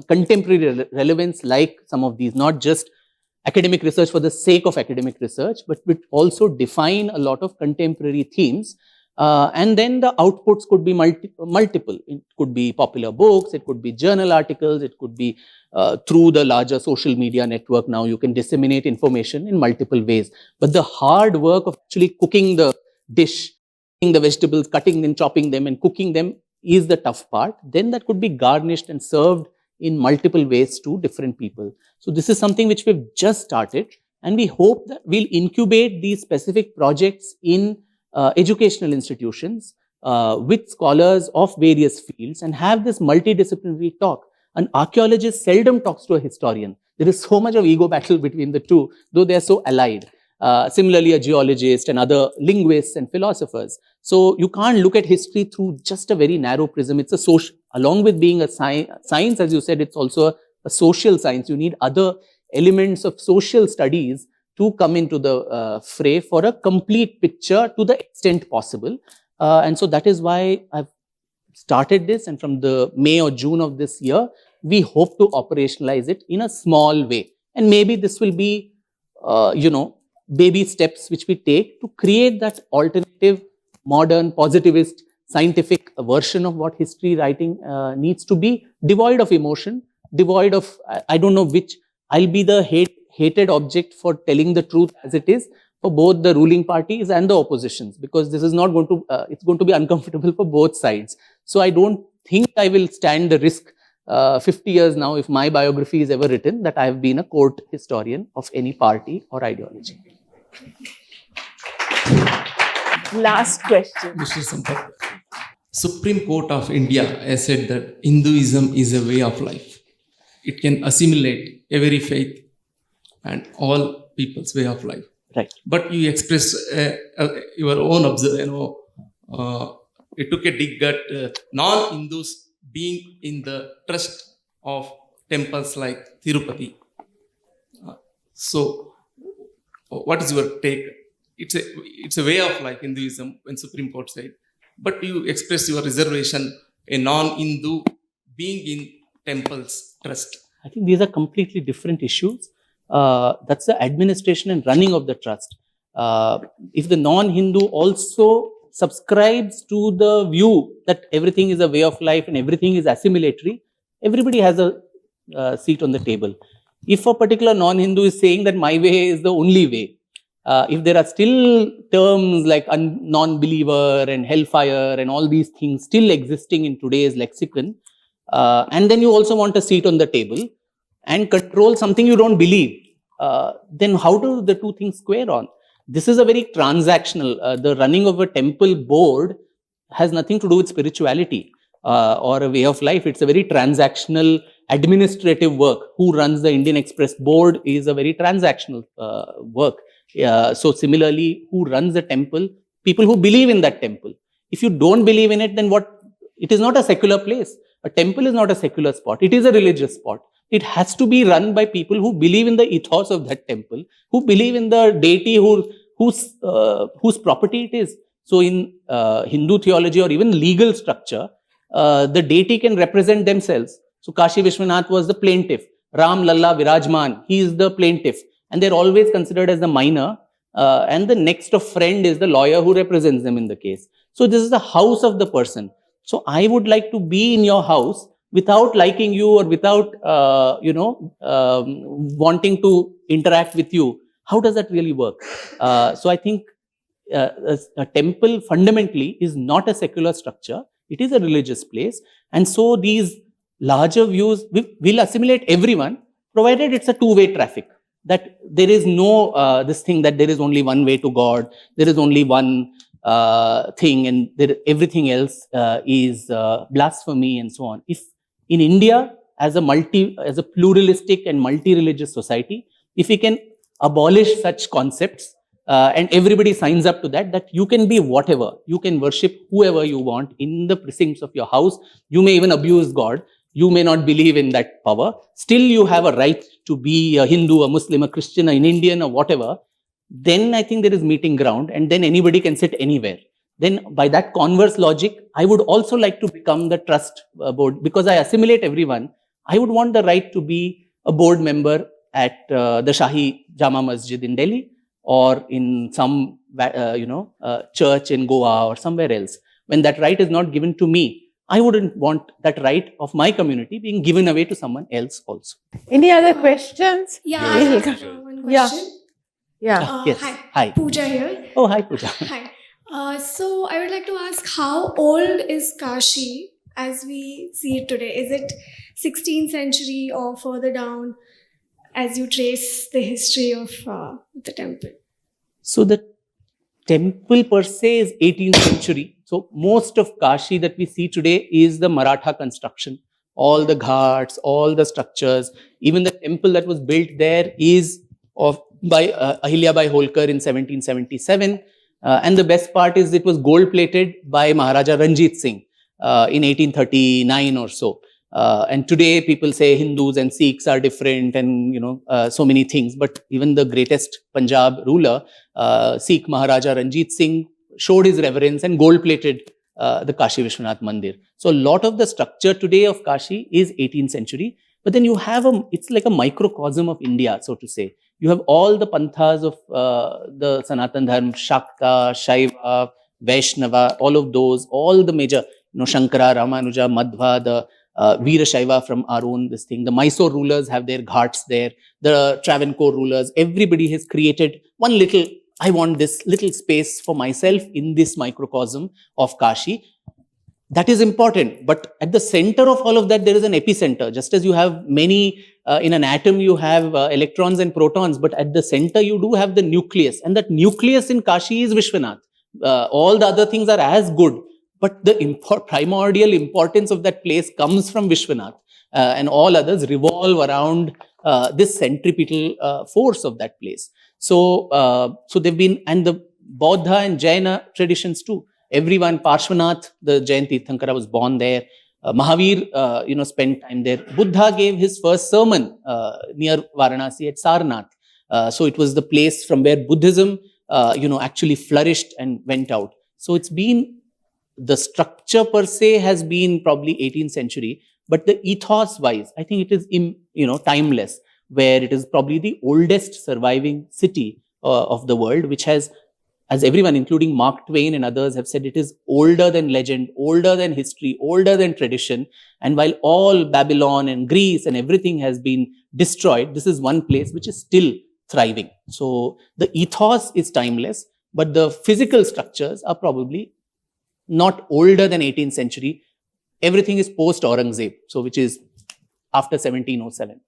contemporary relevance, like some of these, not just academic research for the sake of academic research, but would also define a lot of contemporary themes. And then the outputs could be multiple. It could be popular books, it could be journal articles, it could be through the larger social media network. Now you can disseminate information in multiple ways. But the hard work of actually cooking the dish, the vegetables, cutting them, chopping them and cooking them is the tough part. Then that could be garnished and served in multiple ways to different people. So this is something which we've just started, and we hope that we'll incubate these specific projects in educational institutions with scholars of various fields and have this multidisciplinary talk. An archaeologist seldom talks to a historian. There is so much of ego battle between the two, though they are so allied. Similarly, a geologist and other linguists and philosophers. So you can't look at history through just a very narrow prism. It's a social, along with being a science, as you said, it's also a social science. You need other elements of social studies to come into the fray for a complete picture to the extent possible. And so that is why I've started this, and from the May or June of this year, we hope to operationalize it in a small way. And maybe this will be, baby steps which we take to create that alternative, modern, positivist, scientific version of what history writing needs to be, devoid of emotion, devoid of, I don't know which, I'll be the hated object for telling the truth as it is for both the ruling parties and the oppositions, because this is not going to, it's going to be uncomfortable for both sides. So I don't think I will stand the risk 50 years now, if my biography is ever written, that I have been a court historian of any party or ideology. Last question. Mr. Sampath, Supreme Court of India has said that Hinduism is a way of life. It can assimilate every faith and all people's way of life. Right. But you express your own observation. You took a dig at non-Hindus being in the trust of temples like Tirupati. So, what is your take? It's a way of life, Hinduism, when Supreme Court said. But you express your reservation, a non-Hindu being in temples trust. I think these are completely different issues. That's the administration and running of the trust. If the non-Hindu also subscribes to the view that everything is a way of life and everything is assimilatory, everybody has a seat on the table. If a particular non-Hindu is saying that my way is the only way, if there are still terms like non-believer and hellfire and all these things still existing in today's lexicon, and then you also want a seat on the table and control something you don't believe, then how do the two things square on? This is a very transactional, the running of a temple board has nothing to do with spirituality or a way of life. It's a very transactional administrative work. Who runs the Indian Express board is a very transactional work. So similarly, who runs the temple? People who believe in that temple. If you don't believe in it, then what? It is not a secular place. A temple is not a secular spot. It is a religious spot. It has to be run by people who believe in the ethos of that temple, who believe in the deity whose property it is. So in Hindu theology or even legal structure, the deity can represent themselves. So Kashi Vishwanath was the plaintiff. Ram Lalla Virajman, he is the plaintiff. And they're always considered as the minor. And the next of friend is the lawyer who represents them in the case. So this is the house of the person. So I would like to be in your house without liking you or without, wanting to interact with you. How does that really work? So I think a temple fundamentally is not a secular structure. It is a religious place. And so these larger views will assimilate everyone, provided it's a two-way traffic. That there is no, this thing that there is only one way to God, there is only one thing and everything else is blasphemy and so on. If in India, as a pluralistic and multi-religious society, if we can abolish such concepts and everybody signs up to that you can be whatever, you can worship whoever you want in the precincts of your house, you may even abuse God, you may not believe in that power, still you have a right to be a Hindu, a Muslim, a Christian, an Indian, or whatever. Then I think there is meeting ground, and then anybody can sit anywhere. Then by that converse logic, I would also like to become the trust board, because I assimilate everyone. I would want the right to be a board member at the Shahi Jama Masjid in Delhi, or in some church in Goa or somewhere else. When that right is not given to me, I wouldn't want that right of my community being given away to someone else also. Any other questions? Yeah, I have one Yeah. question. Yeah. Yes. Hi. Pooja here. Oh, hi, Pooja. Hi. So I would like to ask, how old is Kashi as we see it today? Is it 16th century or further down as you trace the history of the temple? So the temple per se is 18th century. So most of Kashi that we see today is the Maratha construction. All the ghats, all the structures, even the temple that was built there is by Ahilyabai Holkar in 1777. And the best part is it was gold plated by Maharaja Ranjit Singh in 1839 or so. And today people say Hindus and Sikhs are different, and so many things. But even the greatest Punjab ruler, Sikh Maharaja Ranjit Singh, showed his reverence and gold plated the Kashi Vishwanath Mandir. So a lot of the structure today of Kashi is 18th century. But then you have it's like a microcosm of India, so to say. You have all the panthas of the Sanatan Dharma, Shakta, Shaiva, Vaishnava, all of those, all the major, Shankara, Ramanuja, Madhva, the Veera Shaiva from our own this thing. The Mysore rulers have their ghats there. The Travancore rulers, everybody has created one little, I want this little space for myself in this microcosm of Kashi. That is important. But at the center of all of that, there is an epicenter. Just as you have many, in an atom, you have electrons and protons. But at the center, you do have the nucleus. And that nucleus in Kashi is Vishwanath. All the other things are as good. But the primordial importance of that place comes from Vishwanath. And all others revolve around this centripetal force of that place. So they've been, and the Bauddha and Jaina traditions too. Everyone, Parshvanath, the Jain Tirthankara, was born there. Mahavir, spent time there. Buddha gave his first sermon near Varanasi at Sarnath. So it was the place from where Buddhism, actually flourished and went out. So it's been, the structure per se has been probably 18th century, but the ethos wise, I think it is, timeless, where it is probably the oldest surviving city of the world, which has, as everyone, including Mark Twain and others, have said, it is older than legend, older than history, older than tradition. And while all Babylon and Greece and everything has been destroyed, this is one place which is still thriving. So the ethos is timeless, but the physical structures are probably not older than 18th century. Everything is post Aurangzeb, so which is after 1707.